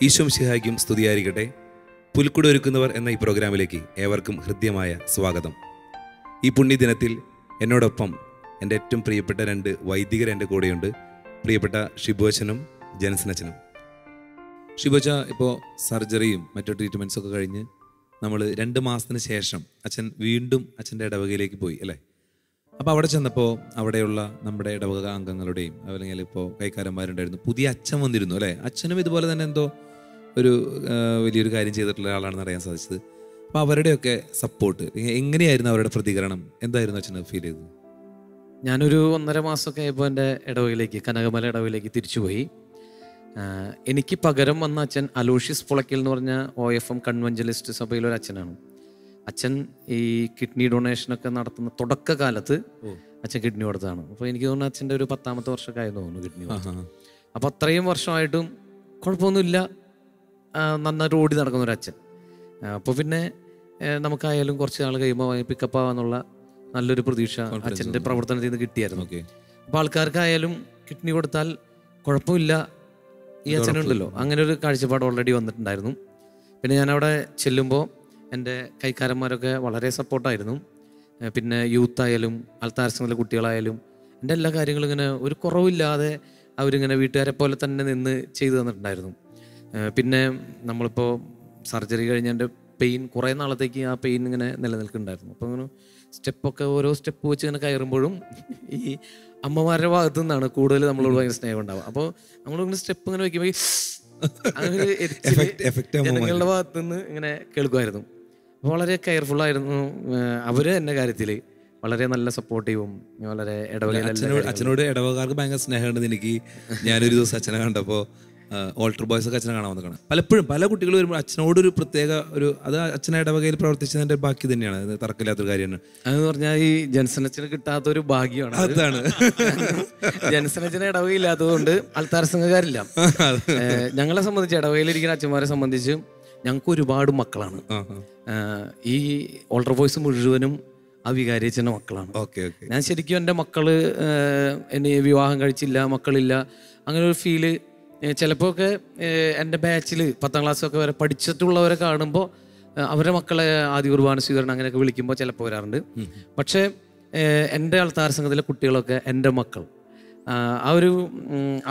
ഈശോ മിശിഹായ്ക്കും സ്തുതിയായിരിക്കട്ടെ. പുൽക്കുട ഒരുക്കുന്നവർ എന്ന ഈ പ്രോഗ്രാമിലേക്ക് ഏവർക്കും ഹൃദ്യമായ സ്വാഗതം. ഈ പുണ്യദിനത്തിൽ എന്നോടൊപ്പം എൻ്റെ ഏറ്റവും പ്രിയപ്പെട്ട 2 വൈദികർ എൻ്റെ കൂടെയുണ്ട്. പ്രിയപ്പെട്ട ഷിബുവച്ചനും ജനസനച്ചനും. ഷിബുവച്ച ഇപ്പോൾ സർജറിയും മറ്റു ട്രീറ്റ്മെൻറ്റ്സൊക്കെ കഴിഞ്ഞ് നമ്മൾ 2 മാസത്തിന് ശേഷം അച്ഛൻ വീണ്ടും അച്ഛൻ്റെ ഇടവകയിലേക്ക് പോയി അല്ലേ? അപ്പോൾ അവിടെ ചെന്നപ്പോൾ അവിടെയുള്ള നമ്മുടെ ഇടവക അംഗങ്ങളുടെയും അല്ലെങ്കിൽ ഇപ്പോൾ കൈക്കാരന്മാരുണ്ടായിരുന്നു. പുതിയ അച്ഛൻ വന്നിരുന്നു അല്ലേ? അച്ഛനും ഇതുപോലെ തന്നെ എന്തോ ഒരു വലിയൊരു കാര്യം ചെയ്തിട്ടുള്ള ആളാണെന്ന് അറിയാൻ സാധിച്ചത്. അപ്പോൾ അവരുടെയൊക്കെ സപ്പോർട്ട് എങ്ങനെയായിരുന്നു? അവരുടെ പ്രതികരണം എന്തായിരുന്നു അച്ഛന് ഫീൽ ചെയ്തത്? ഞാനൊരു 1.5 മാസമൊക്കെ ആയപ്പോൾ എൻ്റെ ഇടവകയിലേക്ക്, കനകമല ഇടവകയിലേക്ക് തിരിച്ചുപോയി. എനിക്ക് പകരം വന്ന അച്ഛൻ അലോഷ്യസ് പുളയ്ക്കൽ എന്ന് പറഞ്ഞ OFM കൺവെൻജലിസ്റ്റ് സഭയിലൊരു അച്ഛനാണ്. അച്ഛൻ ഈ കിഡ്നി ഡൊണേഷനൊക്കെ നടത്തുന്ന തുടക്കകാലത്ത് അച്ഛൻ കിഡ്നി കൊടുത്തതാണ്. അപ്പോൾ എനിക്ക് തോന്നുന്നു അച്ഛൻ്റെ ഒരു 10ാമത്തെ വർഷമൊക്കെ ആയിരുന്നു തോന്നുന്നു കിഡ്നി കൊടുത്തത്. അപ്പോൾ അത്രയും വർഷമായിട്ടും കുഴപ്പമൊന്നുമില്ല, നന്നായിട്ട് ഓടി നടക്കുന്ന ഒരു അച്ഛൻ. അപ്പോൾ പിന്നെ നമുക്കായാലും കുറച്ച് നാൾ കഴിയുമ്പോൾ പിക്കപ്പ് ആവാന്നുള്ള നല്ലൊരു പ്രതീക്ഷ അച്ഛൻ്റെ പ്രവർത്തനത്തിൽ നിന്ന് കിട്ടിയായിരുന്നു. അപ്പോൾ ആൾക്കാർക്കായാലും കിഡ്നി കൊടുത്താൽ കുഴപ്പമില്ല, ഈ അച്ഛനുണ്ടല്ലോ, അങ്ങനെ ഒരു കാഴ്ചപ്പാട് ഓൾറെഡി വന്നിട്ടുണ്ടായിരുന്നു. പിന്നെ ഞാനവിടെ ചെല്ലുമ്പോൾ എൻ്റെ കൈക്കാരന്മാരൊക്കെ വളരെ സപ്പോർട്ടായിരുന്നു. പിന്നെ യൂത്തായാലും അൽത്താരസങ്ങളിലെ കുട്ടികളായാലും എൻ്റെ എല്ലാ കാര്യങ്ങളും ഇങ്ങനെ ഒരു കുറവില്ലാതെ അവരിങ്ങനെ വീട്ടുകാരെ പോലെ തന്നെ നിന്ന് ചെയ്തു തന്നിട്ടുണ്ടായിരുന്നു. പിന്നെ നമ്മളിപ്പോൾ സർജറി കഴിഞ്ഞ എൻ്റെ പെയിൻ കുറേ നാളത്തേക്ക് ആ പെയിൻ ഇങ്ങനെ നിലനിൽക്കുന്നുണ്ടായിരുന്നു. അപ്പോൾ അങ്ങനെ സ്റ്റെപ്പൊക്കെ ഓരോ സ്റ്റെപ്പ് വെച്ച് ഇങ്ങനെ കയറുമ്പോഴും ഈ അമ്മമാരുടെ ഭാഗത്തു നിന്നാണ് കൂടുതൽ നമ്മളോട് ഭയങ്കര സ്നേഹം ഉണ്ടാവുക. അപ്പോൾ നമ്മളിങ്ങനെ സ്റ്റെപ്പ് ഇങ്ങനെ വയ്ക്കുമ്പോൾ ജനങ്ങളുടെ ഭാഗത്തു നിന്ന് ഇങ്ങനെ കേൾക്കുമായിരുന്നു. അപ്പോൾ വളരെ കെയർഫുള്ളായിരുന്നു അവർ എൻ്റെ കാര്യത്തിൽ. വളരെ നല്ല സപ്പോർട്ടീവും വളരെ അച്ഛനോട് ഇടവകാർക്ക് ഭയങ്കര സ്നേഹമുണ്ടെന്ന് എനിക്ക് ഞാനൊരു ദിവസം അച്ഛനെ കണ്ടപ്പോൾ ഓൾട്ടർ ബോയ്സ് ഒക്കെ അച്ഛനെ കാണാൻ വന്നതാണ്. പലപ്പോഴും പല കുട്ടികൾ വരുമ്പോൾ അച്ഛനോടൊരു പ്രത്യേക ഒരു അത് അച്ഛനെ ഇടവകയിൽ പ്രവർത്തിച്ചതിൻ്റെ ബാക്കി തന്നെയാണ്. അത് തർക്കമില്ലാത്തൊരു കാര്യമാണ്. അതെന്ന് പറഞ്ഞാൽ ഈ ജൻസനച്ചന് കിട്ടാത്തൊരു ഭാഗ്യമാണ്. അതാണ് ജൻസനച്ചന് ഇടവകയില്ലാത്തതുകൊണ്ട് ആൾത്താര സംഘക്കാരില്ല. ഞങ്ങളെ സംബന്ധിച്ച് ഇടവകയിലിരിക്കുന്ന അച്ഛന്മാരെ സംബന്ധിച്ച് ഞങ്ങൾക്ക് ഒരുപാട് മക്കളാണ്. ഈ ഓൾട്ടർ ബോയ്സ് മുഴുവനും ആ വികാരിയച്ഛൻ്റെ മക്കളാണ്. ഞാൻ ശരിക്കും എൻ്റെ മക്കള് എന്നെ വിവാഹം കഴിച്ചില്ല, മക്കളില്ല, അങ്ങനെ ഒരു ഫീല് ചിലപ്പോൾ ഒക്കെ എൻ്റെ ബാച്ചിൽ 10ാം ക്ലാസ്സൊക്കെ വരെ പഠിച്ചിട്ടുള്ളവരെ കാണുമ്പോൾ അവരുടെ മക്കളെ ആദ്യ കുർബാന സ്വീകരണം അങ്ങനെയൊക്കെ വിളിക്കുമ്പോൾ ചിലപ്പോൾ വരാറുണ്ട്. പക്ഷേ എൻ്റെ ആൾത്താര സംഘത്തിലെ കുട്ടികളൊക്കെ എൻ്റെ മക്കൾ. ആ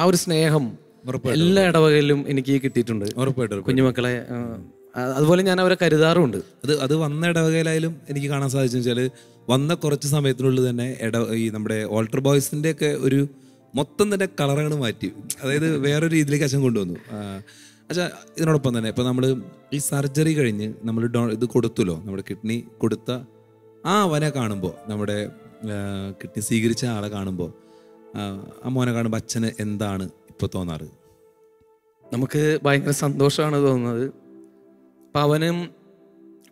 ഒരു സ്നേഹം എല്ലാ ഇടവകയിലും എനിക്ക് കിട്ടിയിട്ടുണ്ട്. കുഞ്ഞുമക്കളെ അതുപോലെ ഞാൻ അവരെ കരുതാറുമുണ്ട്. അത് വന്ന ഇടവകയിലായാലും എനിക്ക് കാണാൻ സാധിച്ചു വെച്ചാൽ വന്ന കുറച്ച് സമയത്തിനുള്ളിൽ തന്നെ ഈ നമ്മുടെ ഓൾട്ടർ ബോയ്സിൻ്റെ ഒക്കെ ഒരു മൊത്തം തന്നെ കളറുകൾ മാറ്റി, അതായത് വേറൊരു രീതിയിലേക്ക് അച്ഛൻ കൊണ്ടുവന്നു. അച്ഛാ ഇതിനോടൊപ്പം തന്നെ ഇപ്പോൾ നമ്മൾ ഈ സർജറി കഴിഞ്ഞ് നമ്മൾ ഇത് കൊടുത്തല്ലോ, നമ്മുടെ കിഡ്നി കൊടുത്ത ആ അവനെ കാണുമ്പോൾ, നമ്മുടെ കിഡ്നി സ്വീകരിച്ച ആളെ കാണുമ്പോൾ, ആ മോനെ കാണുമ്പോൾ അച്ഛന് എന്താണ് ഇപ്പോൾ തോന്നാറ്? നമുക്ക് ഭയങ്കര സന്തോഷമാണ് തോന്നുന്നത്. അപ്പം അവനും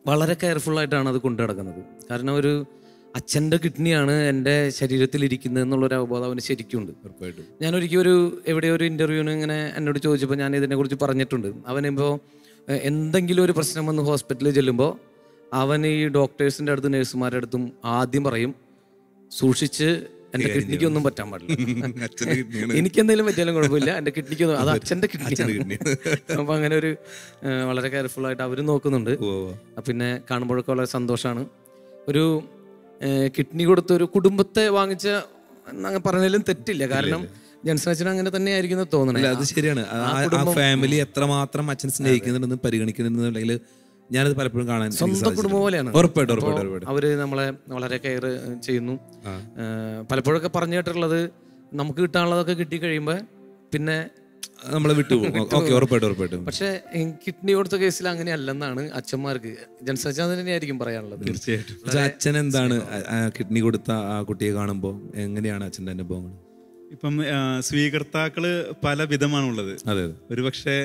വളരെ കെയർഫുള്ളായിട്ടാണ് അത് കൊണ്ടു നടക്കുന്നത്. കാരണം ഒരു അച്ഛൻ്റെ കിഡ്നിയാണ് എൻ്റെ ശരീരത്തിലിരിക്കുന്നത് എന്നുള്ളൊരു അവബോധം അവന് ശരിക്കുണ്ട്. ഞാനൊരിക്കലും എവിടെയോ ഒരു ഇൻ്റർവ്യൂവിന് ഇങ്ങനെ എന്നോട് ചോദിച്ചപ്പോൾ ഞാൻ ഇതിനെക്കുറിച്ച് പറഞ്ഞിട്ടുണ്ട്. അവനിപ്പോൾ എന്തെങ്കിലും ഒരു പ്രശ്നം വന്ന് ഹോസ്പിറ്റലിൽ ചെല്ലുമ്പോൾ അവൻ ഈ ഡോക്ടേഴ്സിൻ്റെ അടുത്തും നഴ്സുമാരുടെ അടുത്തും ആദ്യം പറയും, സൂക്ഷിച്ച് എൻ്റെ കിഡ്നിക്ക് ഒന്നും പറ്റാൻ പാടില്ല. എനിക്കെന്തെങ്കിലും പറ്റിയാലും കുഴപ്പമില്ല, എൻ്റെ കിഡ്നിക്ക് അത് അച്ഛൻ്റെ കിഡ്നി. അപ്പം അങ്ങനെ ഒരു വളരെ കെയർഫുള്ളായിട്ട് അവർ നോക്കുന്നുണ്ട്. പിന്നെ കാണുമ്പോഴൊക്കെ വളരെ സന്തോഷമാണ്. ഒരു കിഡ്നി കൊടുത്ത ഒരു കുടുംബത്തെ വാങ്ങിച്ച പറഞ്ഞാലും തെറ്റില്ല. കാരണം ജൻസനച്ചൻ അങ്ങനെ തന്നെ ആയിരിക്കും തോന്നണേ. അത് ശരിയാണ്. ആ ഫാമിലി എത്രമാത്രം അച്ഛൻ സ്നേഹിക്കുന്നുണ്ടെന്ന് പരിഗണിക്കുന്നുണ്ടെന്നുണ്ടെങ്കിൽ ഞാനത് പലപ്പോഴും കാണാൻ സ്വന്തം കുടുംബം പോലെയാണ്. അവര് നമ്മളെ വളരെ കെയർ ചെയ്യുന്നു. പലപ്പോഴൊക്കെ പറഞ്ഞു കേട്ടിട്ടുള്ളത് നമുക്ക് കിട്ടാനുള്ളതൊക്കെ കിട്ടി കഴിയുമ്പോ പിന്നെ നമ്മളെ വിട്ടുപോകും. പക്ഷെ കിഡ്നി കൊടുത്ത കേസിൽ അങ്ങനെയല്ലെന്നാണ് അച്ഛന്മാർക്ക്, ജൻസനച്ചൻ തന്നെയായിരിക്കും പറയാനുള്ളത്. തീർച്ചയായിട്ടും. അച്ഛൻ എന്താണ് കിഡ്നി കൊടുത്ത ആ കുട്ടിയെ കാണുമ്പോൾ എങ്ങനെയാണ് അച്ഛൻ്റെ അനുഭവങ്ങൾ? ഇപ്പം സ്വീകർത്താക്കള് പല വിധമാണുള്ളത്. അതെ. ഒരുപക്ഷെ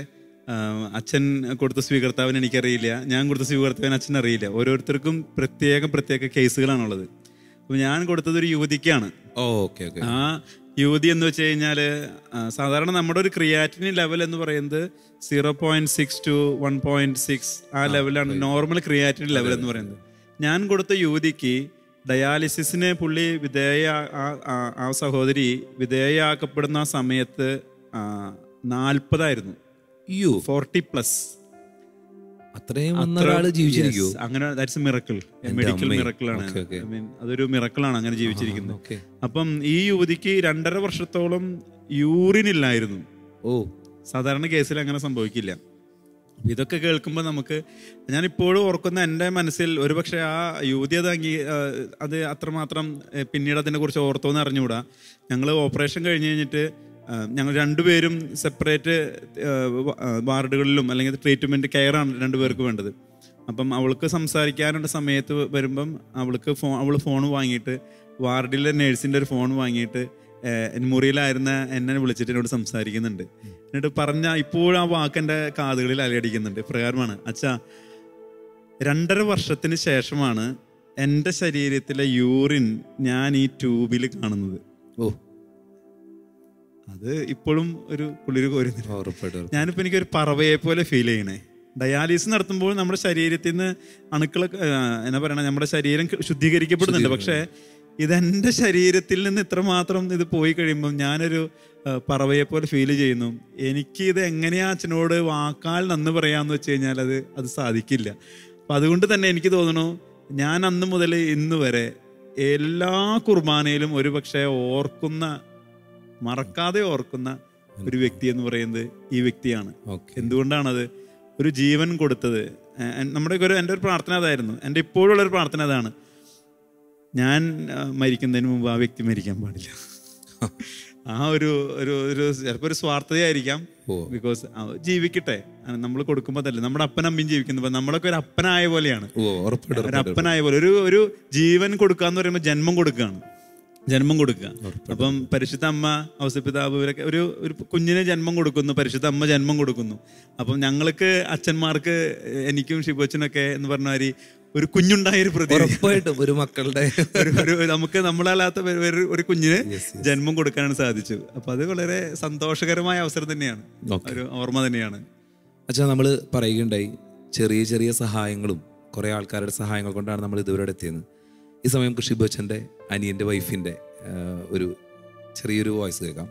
അച്ഛൻ കൊടുത്ത സ്വീകർത്താവിന് എനിക്കറിയില്ല, ഞാൻ കൊടുത്ത സ്വീകർത്താവിന് അച്ഛൻ അറിയില്ല. ഓരോരുത്തർക്കും പ്രത്യേക കേസുകളാണുള്ളത്. അപ്പോൾ ഞാൻ കൊടുത്തത് ഒരു യുവതിക്കാണ്. ആ യുവതി എന്ന് വെച്ച് കഴിഞ്ഞാൽ സാധാരണ നമ്മുടെ ഒരു ക്രിയാറ്റിനിൻ ലെവൽ എന്ന് പറയുന്നത് 0.6 to 1.6 ആ ലെവലാണ് നോർമൽ ക്രിയാറ്റിനിൻ ലെവൽ എന്ന് പറയുന്നത്. ഞാൻ കൊടുത്ത യുവതിക്ക് ഡയാലിസിസിന് പുള്ളി ആ സഹോദരി വിധേയയാക്കപ്പെടുന്ന ആ സമയത്ത് 40 40+. അത്രയും ജീവിച്ചിരിക്കുമോ? അങ്ങനെ that's A miracle, medical miracle ആണ്. അതൊരു മിറക്കിളാണ് അങ്ങനെ ജീവിച്ചിരിക്കുന്നത്. അപ്പം ഈ യുവതിക്ക് 2.5 വർഷത്തോളം യൂറിൻ ഇല്ലായിരുന്നു. സാധാരണ കേസിൽ അങ്ങനെ സംഭവിക്കില്ല. ഇതൊക്കെ കേൾക്കുമ്പോൾ ഞാൻ ഇപ്പോഴും ഓർക്കുന്ന എൻ്റെ മനസ്സിൽ ഒരുപക്ഷെ ആ യുവതി അത് അത്രമാത്രം പിന്നീട് അതിനെക്കുറിച്ച് ഓർത്തോന്ന് അറിഞ്ഞുകൂടാ. ഞങ്ങൾ ഓപ്പറേഷൻ കഴിഞ്ഞ് കഴിഞ്ഞിട്ട് ഞങ്ങൾ രണ്ടുപേരും സെപ്പറേറ്റ് വാർഡുകളിലും അല്ലെങ്കിൽ ട്രീറ്റ്മെൻറ്റ് കെയറാണ് രണ്ടുപേർക്ക് വേണ്ടത്. അപ്പം അവൾക്ക് സംസാരിക്കാനുള്ള സമയത്ത് വരുമ്പം അവൾ ഫോൺ വാങ്ങിയിട്ട്, വാർഡിലെ നേഴ്സിൻ്റെ ഒരു ഫോൺ വാങ്ങിയിട്ട് മുറിയിലായിരുന്ന എന്നെ വിളിച്ചിട്ട് എന്നോട് സംസാരിക്കുന്നുണ്ട്. എന്നിട്ട് ഇപ്പോഴും ആ വാക്ക് എൻ്റെ കാതുകളിൽ അലയടിക്കുന്നുണ്ട്. പ്രകാരമാണ്, അച്ഛാ 2.5 വർഷത്തിന് ശേഷമാണ് എൻ്റെ ശരീരത്തിലെ യൂറിൻ ഞാൻ ഈ ട്യൂബിൽ കാണുന്നത്. അത് ഇപ്പോഴും ഒരു പുള്ളിയൊരു കോരുന്നില്ല. ഞാനിപ്പോൾ എനിക്കൊരു പറവയെ പോലെ ഫീൽ ചെയ്യണേ. ഡയാലിസിസ് നടത്തുമ്പോൾ നമ്മുടെ ശരീരത്തിൽ നിന്ന് അണുക്കളൊക്കെ എന്നാ പറയണ, നമ്മുടെ ശരീരം ശുദ്ധീകരിക്കപ്പെടുന്നുണ്ട്. പക്ഷേ ഇതെൻ്റെ ശരീരത്തിൽ നിന്ന് ഇത്രമാത്രം ഇത് പോയി കഴിയുമ്പം ഞാനൊരു പറവയെ പോലെ ഫീൽ ചെയ്യുന്നു. എനിക്കിത് എങ്ങനെയാ അച്ഛനോട് വാക്കാൽ നന്ദി പറയാമെന്ന് വെച്ച് കഴിഞ്ഞാൽ അത് സാധിക്കില്ല. അപ്പം അതുകൊണ്ട് തന്നെ എനിക്ക് തോന്നുന്നു, ഞാൻ അന്ന് മുതൽ ഇന്ന് വരെ എല്ലാ കുർബാനയിലും ഒരു പക്ഷേ മറക്കാതെ ഓർക്കുന്ന ഒരു വ്യക്തി എന്ന് പറയുന്നത് ഈ വ്യക്തിയാണ്. എന്തുകൊണ്ടാണത്? ഒരു ജീവൻ കൊടുത്തത്. എൻ്റെ ഒരു പ്രാർത്ഥന അതായിരുന്നു. എൻ്റെ ഇപ്പോഴുള്ളൊരു പ്രാർത്ഥന അതാണ്, ഞാൻ മരിക്കുന്നതിന് മുമ്പ് ആ വ്യക്തി മരിക്കാൻ പാടില്ല. ആ ഒരു ചിലപ്പോൾ ഒരു സ്വാർത്ഥതയായിരിക്കാം. ബിക്കോസ് ജീവിക്കട്ടെ, നമ്മൾ കൊടുക്കുമ്പോൾ തന്നെ നമ്മുടെ അപ്പനമ്മയും ജീവിക്കുന്നു. നമ്മളൊക്കെ ഒരു അപ്പനായ പോലെയാണ്, ഒരു അപ്പനായ പോലെ ഒരു ജീവൻ കൊടുക്കുക എന്ന് പറയുമ്പോൾ ജന്മം കൊടുക്കുക. അപ്പം പരിശുദ്ധ അമ്മ, ഔസപിതാവ് ഇവരൊക്കെ ഒരു കുഞ്ഞിനെ ജന്മം കൊടുക്കുന്നു, പരിശുദ്ധ അമ്മ ജന്മം കൊടുക്കുന്നു. അപ്പം ഞങ്ങൾക്ക് അച്ഛന്മാർക്ക്, എനിക്കും ഷിബോച്ചനൊക്കെ എന്ന് പറഞ്ഞ ഒരു കുഞ്ഞുണ്ടായൊരു പ്രതീക്ഷയായിട്ടും ഒരു മക്കളുടെ നമുക്ക് നമ്മളല്ലാത്ത ഒരു കുഞ്ഞിന് ജന്മം കൊടുക്കാനാണ് സാധിച്ചു. അപ്പൊ അത് വളരെ സന്തോഷകരമായ അവസരം തന്നെയാണ്, ഒരു ഓർമ്മ തന്നെയാണ്. അച്ഛാ, നമ്മൾ പറയുകയുണ്ടായി ചെറിയ ചെറിയ സഹായങ്ങളും കുറെ ആൾക്കാരുടെ സഹായങ്ങൾ കൊണ്ടാണ് നമ്മൾ ഇതുവരെ എത്തിയത്. ഈ സമയം ഷിബോച്ചൻ്റെ അനിയൻ്റെ വൈഫിൻ്റെ ഒരു ചെറിയൊരു വോയിസ് കേൾക്കാം.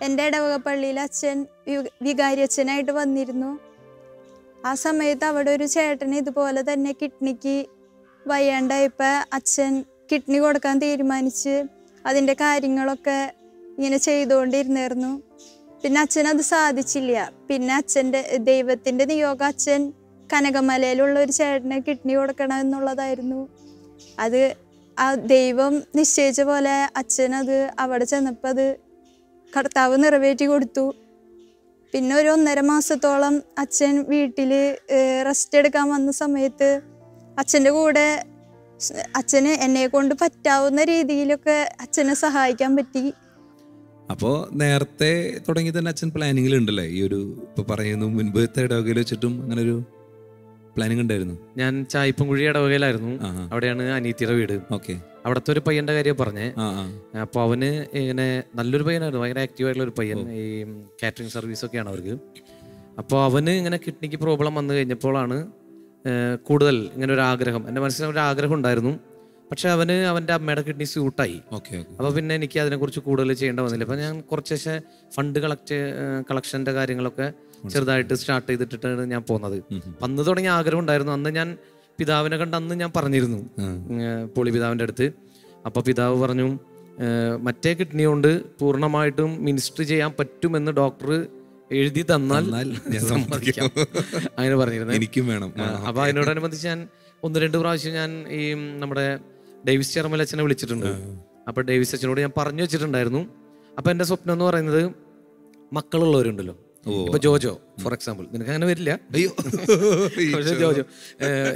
എൻ്റെ ഇടവക പള്ളിയിൽ അച്ഛൻ വികാരി അച്ഛനായിട്ട് വന്നിരുന്നു. ആ സമയത്ത് അവിടെ ഒരു ചേട്ടന് ഇതുപോലെ തന്നെ കിഡ്നിക്ക് വയ്യാണ്ടായപ്പോൾ അച്ഛൻ കിഡ്നി കൊടുക്കാൻ തീരുമാനിച്ച് അതിൻ്റെ കാര്യങ്ങളൊക്കെ ഇങ്ങനെ ചെയ്തുകൊണ്ടിരുന്നായിരുന്നു. പിന്നെ അച്ഛൻ അത് സാധിച്ചില്ല. പിന്നെ ദൈവത്തിൻ്റെ നിയോഗം അച്ഛൻ കനകമലയിലുള്ള ഒരു ചേട്ടന് കിഡ്നി കൊടുക്കണം എന്നുള്ളതായിരുന്നു. അത് ആ ദൈവം നിശ്ചയിച്ച പോലെ അച്ഛൻ അവിടെ ചെന്നപ്പോൾ അത് കർത്താവ് നിറവേറ്റി കൊടുത്തു. പിന്നെ ഒരു 1.5 മാസത്തോളം അച്ഛൻ വീട്ടിൽ റെസ്റ്റ് എടുക്കാൻ വന്ന സമയത്ത് അച്ഛൻ്റെ കൂടെ അച്ഛന് എന്നെ കൊണ്ട് പറ്റാവുന്ന രീതിയിലൊക്കെ അച്ഛനെ സഹായിക്കാൻ പറ്റി. അപ്പോൾ നേരത്തെ തുടങ്ങി തന്നെ അച്ഛൻ പ്ലാനിങ്ങിലുണ്ടല്ലേ? ഈ ഒരു ഇപ്പോൾ പറയുന്നു മുൻപത്തെ ഇടവകയിൽ വെച്ചിട്ടും അങ്ങനെ ഒരു പ്ലാനിങ് ഉണ്ടായിരുന്നു. ഞാൻ ചായപ്പൻകുഴി ഇടവകയിലായിരുന്നു. അവിടെയാണ് അനീത്തിയുടെ വീട്. അവിടുത്തെ ഒരു പയ്യന്റെ കാര്യം പറഞ്ഞേ. അപ്പൊ അവന് ഇങ്ങനെ നല്ലൊരു പയ്യനായിരുന്നു, ഭയങ്കര ആക്റ്റീവ് ആയിട്ടുള്ള ഒരു പയ്യൻ. ഈ കാറ്ററിംഗ് സർവീസ് ഒക്കെയാണ് അവർക്ക്. അപ്പോൾ അവന് ഇങ്ങനെ കിഡ്നിക്ക് പ്രോബ്ലം വന്നു കഴിഞ്ഞപ്പോഴാണ് കൂടുതൽ ഇങ്ങനെ ഒരു ആഗ്രഹം, എൻ്റെ മനസ്സിൽ ഒരു ആഗ്രഹം ഉണ്ടായിരുന്നു. പക്ഷെ അവന് അവൻ്റെ അമ്മയുടെ കിഡ്നി സ്യൂട്ടായി. അപ്പോൾ പിന്നെ എനിക്ക് അതിനെക്കുറിച്ച് കൂടുതൽ ചെയ്യേണ്ട വന്നില്ല. അപ്പോൾ ഞാൻ കുറച്ച് ഫണ്ട് കളക്ഷൻ്റെ കാര്യങ്ങളൊക്കെ ചെറുതായിട്ട് സ്റ്റാർട്ട് ചെയ്തിട്ടാണ് ഞാൻ പോകുന്നത്. അന്ന് തുടങ്ങിയ ആഗ്രഹം ഉണ്ടായിരുന്നു. അന്ന് ഞാൻ പിതാവിനെ കണ്ട് അന്ന് ഞാൻ പറഞ്ഞിരുന്നു പോളി പിതാവിൻ്റെ അടുത്ത്. അപ്പോൾ പിതാവ് പറഞ്ഞു, മറ്റേ കിഡ്നി കൊണ്ട് പൂർണ്ണമായിട്ടും മിനിസ്റ്റർ ചെയ്യാൻ പറ്റുമെന്ന് ഡോക്ടർ എഴുതി തന്നാൽ സമ്മതിക്കാം അങ്ങനെ പറഞ്ഞിരുന്നു. എനിക്കും വേണം. അപ്പോൾ അതിനോടനുബന്ധിച്ച് ഞാൻ 1-2 പ്രാവശ്യം ഞാൻ ഈ നമ്മുടെ ഡേവിസ് ചെറമൽ അച്ഛനെ വിളിച്ചിട്ടുണ്ട്. അപ്പോൾ ഡേവിസ് അച്ഛനോട് ഞാൻ പറഞ്ഞു വെച്ചിട്ടുണ്ടായിരുന്നു. അപ്പോൾ എൻ്റെ സ്വപ്നം എന്ന് പറയുന്നത് മക്കളുള്ളവരുണ്ടല്ലോ. ഇപ്പൊ ജോജോ ഫോർ എക്സാമ്പിൾ, നിനക്ക് അങ്ങനെ വരില്ല. ജോജോ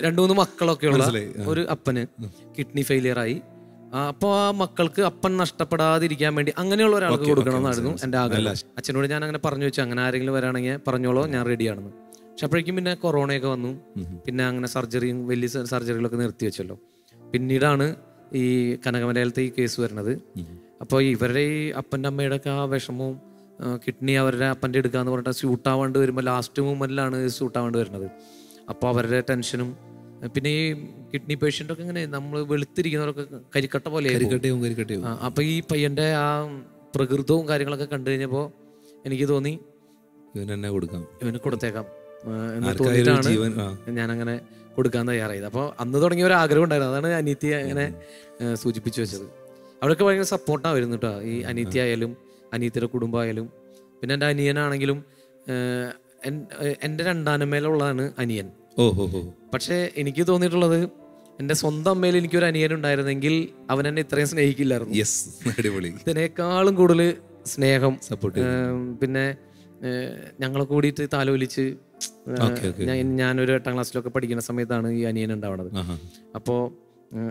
2-3 മക്കളൊക്കെ ഉള്ള ഒരു അപ്പന് കിഡ്നി ഫെയിലിയർ ആയി അപ്പോൾ ആ മക്കൾക്ക് അപ്പൻ നഷ്ടപ്പെടാതിരിക്കാൻ വേണ്ടി അങ്ങനെയുള്ള ഒരാൾക്ക് കൊടുക്കണമെന്നായിരുന്നു എൻ്റെ ആഗ്രഹം. അച്ഛനോട് ഞാൻ അങ്ങനെ പറഞ്ഞു വെച്ചു, അങ്ങനെ ആരെങ്കിലും വരാണെങ്കിൽ പറഞ്ഞോളോ, ഞാൻ റെഡിയാണെന്ന്. പക്ഷെ അപ്പോഴേക്കും പിന്നെ കൊറോണയൊക്കെ വന്നു. പിന്നെ അങ്ങനെ സർജറിയും വലിയ സർജറികളൊക്കെ നിർത്തി വെച്ചല്ലോ. പിന്നീടാണ് ഈ കനകമലയിലത്തെ ഈ കേസ് വരുന്നത്. അപ്പോൾ ഇവരുടെ ഈ അപ്പൻ്റെ അമ്മയുടെ ഒക്കെ ആ വിഷമവും കിഡ്നി അവരുടെ അപ്പൻ്റെ എടുക്കാന്ന് പറഞ്ഞിട്ട് സ്യൂട്ടാവാണ്ട് വരുമ്പോൾ ലാസ്റ്റ് മൂമെന്റിലാണ് സ്യൂട്ടാവാണ്ട് വരുന്നത്. അപ്പോൾ അവരുടെ ടെൻഷനും പിന്നെ ഈ കിഡ്നി പേഷ്യൻ്റൊക്കെ ഇങ്ങനെ നമ്മൾ വെളുത്തിരിക്കുന്നവരൊക്കെ കരിക്കട്ട പോലെ. അപ്പോൾ ഈ പയ്യൻ്റെ ആ പ്രകൃതവും കാര്യങ്ങളൊക്കെ കണ്ടു കഴിഞ്ഞപ്പോൾ എനിക്ക് തോന്നി ഇവന് കൊടുത്തേക്കാം എന്ന് തോന്നിയിട്ടാണ് ഞാനങ്ങനെ കൊടുക്കാൻ തയ്യാറായത്. അപ്പോൾ അന്ന് തുടങ്ങിയ ഒരു ആഗ്രഹം ഉണ്ടായിരുന്നു. അതാണ് അനീത്തി അങ്ങനെ സൂചിപ്പിച്ചു വെച്ചത്. അവിടെയൊക്കെ ഭയങ്കര സപ്പോർട്ടായിരുന്നു കേട്ടോ. ഈ അനീത്തി ആയാലും അനീത്തിയുടെ കുടുംബമായാലും പിന്നെ എൻ്റെ അനിയനാണെങ്കിലും എൻ്റെ രണ്ടാനമ്മയിലുള്ളതാണ് അനിയൻ. പക്ഷേ എനിക്ക് തോന്നിയിട്ടുള്ളത് എൻ്റെ സ്വന്തം അമ്മയിൽ എനിക്കൊരു അനിയൻ ഉണ്ടായിരുന്നെങ്കിൽ അവൻ എന്നെ ഇത്രയും സ്നേഹിക്കില്ലായിരുന്നു. ഇതിനേക്കാളും കൂടുതൽ സ്നേഹം, സപ്പോർട്ട്. പിന്നെ ഞങ്ങളെ കൂടിയിട്ട് താലോലിച്ച് ഞാനൊരു 8ാം ക്ലാസ്സിലൊക്കെ പഠിക്കുന്ന സമയത്താണ് ഈ അനിയൻ ഉണ്ടാവുന്നത്. അപ്പോൾ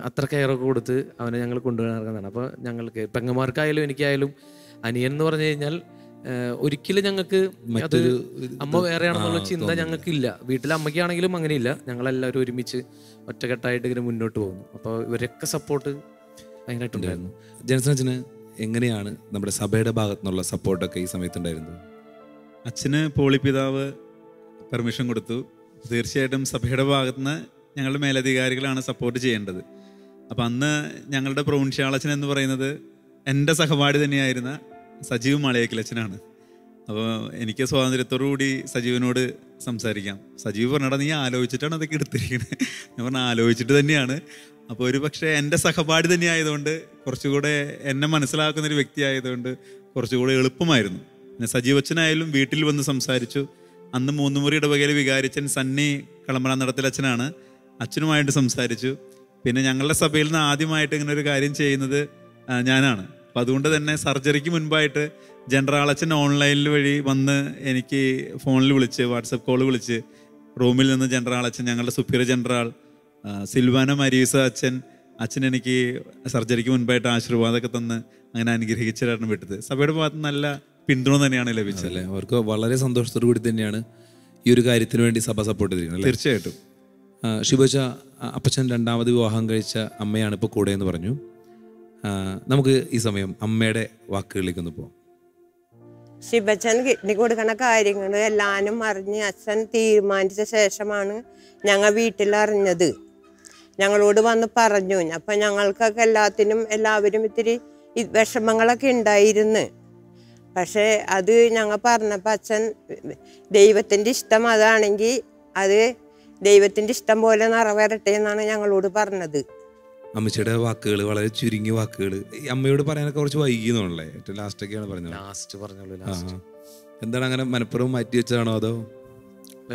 അത്ര കെയറൊക്കെ കൊടുത്ത് അവനെ ഞങ്ങൾ കൊണ്ടുവരാറുന്നതാണ്. അപ്പോൾ ഞങ്ങൾക്ക് പെങ്ങന്മാർക്കായാലും എനിക്കായാലും അനിയൻ എന്ന് പറഞ്ഞു കഴിഞ്ഞാൽ ഒരിക്കലും ഞങ്ങൾക്ക് അത് അമ്മ വേറെയാണെന്നുള്ള ചിന്ത ഞങ്ങൾക്കില്ല. വീട്ടിലെ അമ്മയ്ക്കാണെങ്കിലും അങ്ങനെയില്ല. ഞങ്ങളെല്ലാവരും ഒരുമിച്ച് ഒറ്റക്കെട്ടായിട്ട് ഇങ്ങനെ മുന്നോട്ട് പോകുന്നു. അപ്പോൾ ഇവരൊക്കെ സപ്പോർട്ട് ഭയങ്കരമായിട്ടുണ്ടായിരുന്നു. ജനസനച്ചന് എങ്ങനെയാണ് നമ്മുടെ സഭയുടെ ഭാഗത്തു നിന്നുള്ള സപ്പോർട്ടൊക്കെ ഈ സമയത്തുണ്ടായിരുന്നത്? അച്ഛന് പോളിപിതാവ് പെർമിഷൻ കൊടുത്തു. തീർച്ചയായിട്ടും സഭയുടെ ഭാഗത്തുനിന്ന് ഞങ്ങളുടെ മേലധികാരികളാണ് സപ്പോർട്ട് ചെയ്യേണ്ടത്. അപ്പം അന്ന് ഞങ്ങളുടെ പ്രൊവിൻഷ്യാളച്ചൻ എന്ന് പറയുന്നത് എൻ്റെ സഹപാഠി തന്നെയായിരുന്ന സജീവ് മാളയക്കിലച്ചനാണ്. അപ്പോൾ എനിക്ക് സ്വാതന്ത്ര്യത്തോടു കൂടി സജീവനോട് സംസാരിക്കാം. സജീവ് പറഞ്ഞാൽ നീ ആലോചിച്ചിട്ടാണ് അതൊക്കെ എടുത്തിരിക്കുന്നത്. ഞാൻ പറഞ്ഞാൽ ആലോചിച്ചിട്ട് തന്നെയാണ്. അപ്പോൾ ഒരു പക്ഷേ എൻ്റെ സഹപാഠി തന്നെ ആയതുകൊണ്ട് കുറച്ചുകൂടെ എന്നെ മനസ്സിലാക്കുന്നൊരു വ്യക്തി ആയതുകൊണ്ട് കുറച്ചുകൂടെ എളുപ്പമായിരുന്നു. പിന്നെ സജീവച്ചനായാലും വീട്ടിൽ വന്ന് സംസാരിച്ചു. അന്ന് 3 മുറി ഇടവകയിലെ വികാരിച്ചൻ സണ്ണി കളമ്പന നടത്തിലച്ഛനാണ്. അച്ഛനുമായിട്ട് സംസാരിച്ചു. പിന്നെ ഞങ്ങളുടെ സഭയിൽ നിന്ന് ആദ്യമായിട്ട് ഇങ്ങനെ ഒരു കാര്യം ചെയ്യുന്നത് ഞാനാണ്. അപ്പം അതുകൊണ്ട് തന്നെ സർജറിക്ക് മുൻപായിട്ട് ജനറൽ അച്ഛൻ ഓൺലൈനിൽ വഴി വന്ന് എനിക്ക് ഫോണിൽ വിളിച്ച് വാട്സപ്പ് കോൾ വിളിച്ച് റൂമിൽ നിന്ന് ജനറൽ അച്ഛൻ, ഞങ്ങളുടെ സുപ്പീരിയർ ജനറൽ സിൽവാന മരീസ അച്ഛൻ എനിക്ക് സർജറിക്ക് മുൻപായിട്ട് ആശീർവാദമൊക്കെ തന്ന് അങ്ങനെ അനുഗ്രഹിച്ചിട്ടാണ് വിട്ടത്. സഭയുടെ ഭാഗത്ത് നല്ല പിന്തുണ തന്നെയാണ് ലഭിച്ചത്. അല്ലേ, അവർക്ക് വളരെ സന്തോഷത്തോടു കൂടി തന്നെയാണ് ഈ ഒരു കാര്യത്തിന് വേണ്ടി സഭ സപ്പോർട്ട് ചെയ്തിരിക്കുന്നത്. തീർച്ചയായിട്ടും. ഷിബോച്ച, അപ്പച്ചൻ 2ാമത് വിവാഹം കഴിച്ച അമ്മയാണ് ഇപ്പോൾ കൂടെ എന്ന് പറഞ്ഞു. നമുക്ക് ഈ സമയം അമ്മയുടെ വാക്കുകളിലേക്കൊന്ന് പോകാം. ശിബച്ചൻ കിഡ്നി കൊടുക്കണ കാര്യങ്ങൾ എല്ലാവരും അറിഞ്ഞ് അച്ഛൻ തീരുമാനിച്ച ശേഷമാണ് ഞങ്ങൾ വീട്ടിലറിഞ്ഞത്. ഞങ്ങളോട് വന്ന് പറഞ്ഞു. അപ്പം ഞങ്ങൾക്കൊക്കെ എല്ലാവരും ഇത്തിരി വിഷമങ്ങളൊക്കെ ഉണ്ടായിരുന്നു. പക്ഷേ അത് ഞങ്ങൾ പറഞ്ഞപ്പോൾ അച്ഛൻ ദൈവത്തിൻ്റെ ഇഷ്ടം അതാണെങ്കിൽ അത് ദൈവത്തിൻ്റെ ഇഷ്ടം പോലെ നിറവേറട്ടെ എന്നാണ് ഞങ്ങളോട് പറഞ്ഞത്. അമ്മച്ചിയുടെ വാക്കുകൾ വളരെ ചുരുങ്ങിയ വാക്കുകൾ. അമ്മയോട് പറയാനൊക്കെ കുറച്ച് വൈകിയെന്നുള്ളേ, ഏറ്റവും ലാസ്റ്റൊക്കെയാണ് പറഞ്ഞത്. എന്താണ്, അങ്ങനെ മനപ്പുറം മാറ്റി വെച്ചതാണോ അതോ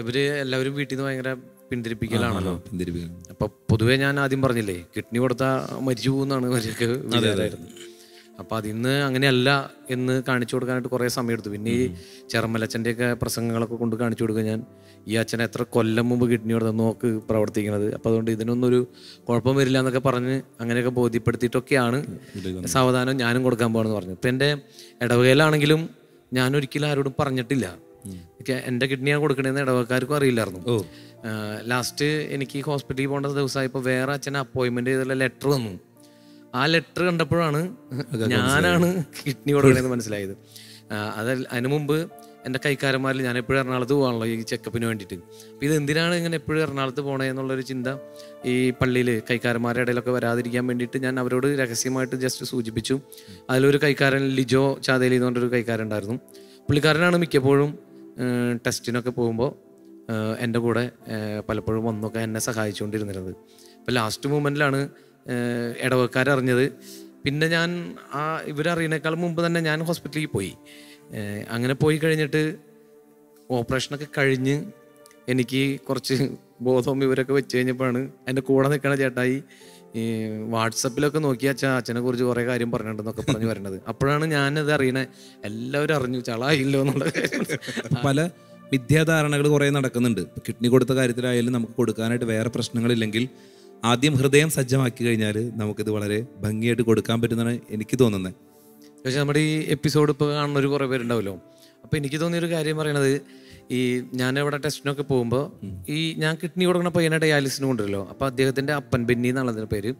ഇവര് എല്ലാവരും വീട്ടിൽ നിന്ന് ഭയങ്കര പിന്തിരിപ്പിക്കലാണല്ലോ? അപ്പൊ പൊതുവെ ഞാൻ ആദ്യം പറഞ്ഞില്ലേ, കിഡ്നി കൊടുത്താൽ മരിച്ചു പോകുന്നതാണ് ഇവരൊക്കെ വിചാരമായിരുന്നു. അപ്പം അതിന്ന് അങ്ങനെയല്ല എന്ന് കാണിച്ചു കൊടുക്കാനായിട്ട് കുറേ സമയം എടുത്തു. പിന്നെ ഈ ചെറമലച്ചൻ്റെയൊക്കെ പ്രസംഗങ്ങളൊക്കെ കൊണ്ട് കാണിച്ചു കൊടുക്കുക ഞാൻ, ഈ അച്ഛൻ എത്ര കൊല്ലം മുമ്പ് കിഡ്നി കൊടുത്ത് നോക്ക് പ്രവർത്തിക്കുന്നത്, അപ്പം അതുകൊണ്ട് ഇതിനൊന്നൊരു കുഴപ്പം വരില്ല എന്നൊക്കെ പറഞ്ഞ് അങ്ങനെയൊക്കെ ബോധ്യപ്പെടുത്തിയിട്ടൊക്കെയാണ് സാവധാനം ഞാനും കൊടുക്കാൻ പോകണമെന്ന് പറഞ്ഞു. ഇപ്പം എൻ്റെ ഇടവകയിലാണെങ്കിലും ഞാനൊരിക്കലും ആരോടും പറഞ്ഞിട്ടില്ല എൻ്റെ കിഡ്നിയാണ് കൊടുക്കണേന്ന്. ഇടവകക്കാർക്കും അറിയില്ലായിരുന്നു. ലാസ്റ്റ് എനിക്ക് ഹോസ്പിറ്റലിൽ പോകേണ്ട ദിവസമായപ്പോൾ വേറെ അച്ഛനെ അപ്പോയിൻമെൻറ്റ് ചെയ്തുള്ള ലെറ്റർ വന്നു. ആ ലെറ്റർ കണ്ടപ്പോഴാണ് ഞാനാണ് കിഡ്നി കൊടുക്കണമെന്ന് മനസ്സിലായത്. അതിനു മുമ്പ് എൻ്റെ കൈക്കാരന്മാരിൽ ഞാൻ എപ്പോഴും എറണാകുളത്ത് പോകാണല്ലോ ഈ ചെക്കപ്പിന് വേണ്ടിയിട്ട്. അപ്പോൾ ഇത് എന്തിനാണ് ഇങ്ങനെ എപ്പോഴും എറണാകുളത്ത് പോകണേ എന്നുള്ളൊരു ചിന്ത ഈ പള്ളിയിൽ കൈക്കാരന്മാരുടെ ഇടയിലൊക്കെ വരാതിരിക്കാൻ വേണ്ടിയിട്ട് ഞാൻ അവരോട് രഹസ്യമായിട്ട് ജസ്റ്റ് സൂചിപ്പിച്ചു. അതിലൊരു കൈക്കാരൻ ലിജോ ചാതേലി എന്ന് പറഞ്ഞൊരു കൈക്കാരൻ ഉണ്ടായിരുന്നു. പുള്ളിക്കാരനാണ് മിക്കപ്പോഴും ടെസ്റ്റിനൊക്കെ പോകുമ്പോൾ എൻ്റെ കൂടെ പലപ്പോഴും വന്നൊക്കെ എന്നെ സഹായിച്ചുകൊണ്ടിരുന്നിരുന്നത്. അപ്പോൾ ലാസ്റ്റ് മൂമെൻറ്റിലാണ് ഇടവക്കാരറിഞ്ഞത്. പിന്നെ ഞാൻ ഇവരറിയണേക്കാൾ മുമ്പ് തന്നെ ഞാൻ ഹോസ്പിറ്റലിൽ പോയി. അങ്ങനെ പോയി കഴിഞ്ഞിട്ട് ഓപ്പറേഷനൊക്കെ കഴിഞ്ഞ് എനിക്ക് കുറച്ച് ബോധവും ഇവരൊക്കെ വെച്ച് കഴിഞ്ഞപ്പോഴാണ് എൻ്റെ കൂടെ നിൽക്കണ ചേട്ടായി ഈ വാട്സപ്പിലൊക്കെ നോക്കി അച്ഛനെ കുറിച്ച് കുറേ കാര്യം പറഞ്ഞിട്ടുണ്ടെന്നൊക്കെ പറഞ്ഞു വരണത്. അപ്പോഴാണ് ഞാനത് അറിയണേ. എല്ലാവരും അറിഞ്ഞു ചളായില്ലോ എന്നുള്ള കാര്യം. പല മിഥ്യാധാരണകൾ കുറേ നടക്കുന്നുണ്ട്. കിഡ്നി കൊടുത്ത കാര്യത്തിലായാലും നമുക്ക് കൊടുക്കാനായിട്ട് വേറെ പ്രശ്നങ്ങളില്ലെങ്കിൽ ആദ്യം ഹൃദയം സജ്ജമാക്കി കഴിഞ്ഞാൽ നമുക്കിത് വളരെ ഭംഗിയായിട്ട് കൊടുക്കാൻ പറ്റുന്നതാണ് എനിക്ക് തോന്നുന്നത്. പക്ഷെ നമ്മുടെ ഈ എപ്പിസോഡ് ഇപ്പോൾ കാണുന്ന ഒരു കുറേ പേരുണ്ടാവുമല്ലോ. അപ്പോൾ എനിക്ക് തോന്നിയൊരു കാര്യം പറയണത്, ഈ ഞാൻ ഇവിടെ ടെസ്റ്റിനൊക്കെ പോകുമ്പോൾ ഞാൻ കിഡ്നി കൊടുക്കുന്ന പയ്യനെ ഡയാലിസിന് കൊണ്ടുവരല്ലോ. അപ്പോൾ അദ്ദേഹത്തിൻ്റെ അപ്പൻ ബെന്നി എന്നുള്ളതിൻ്റെ പേര്.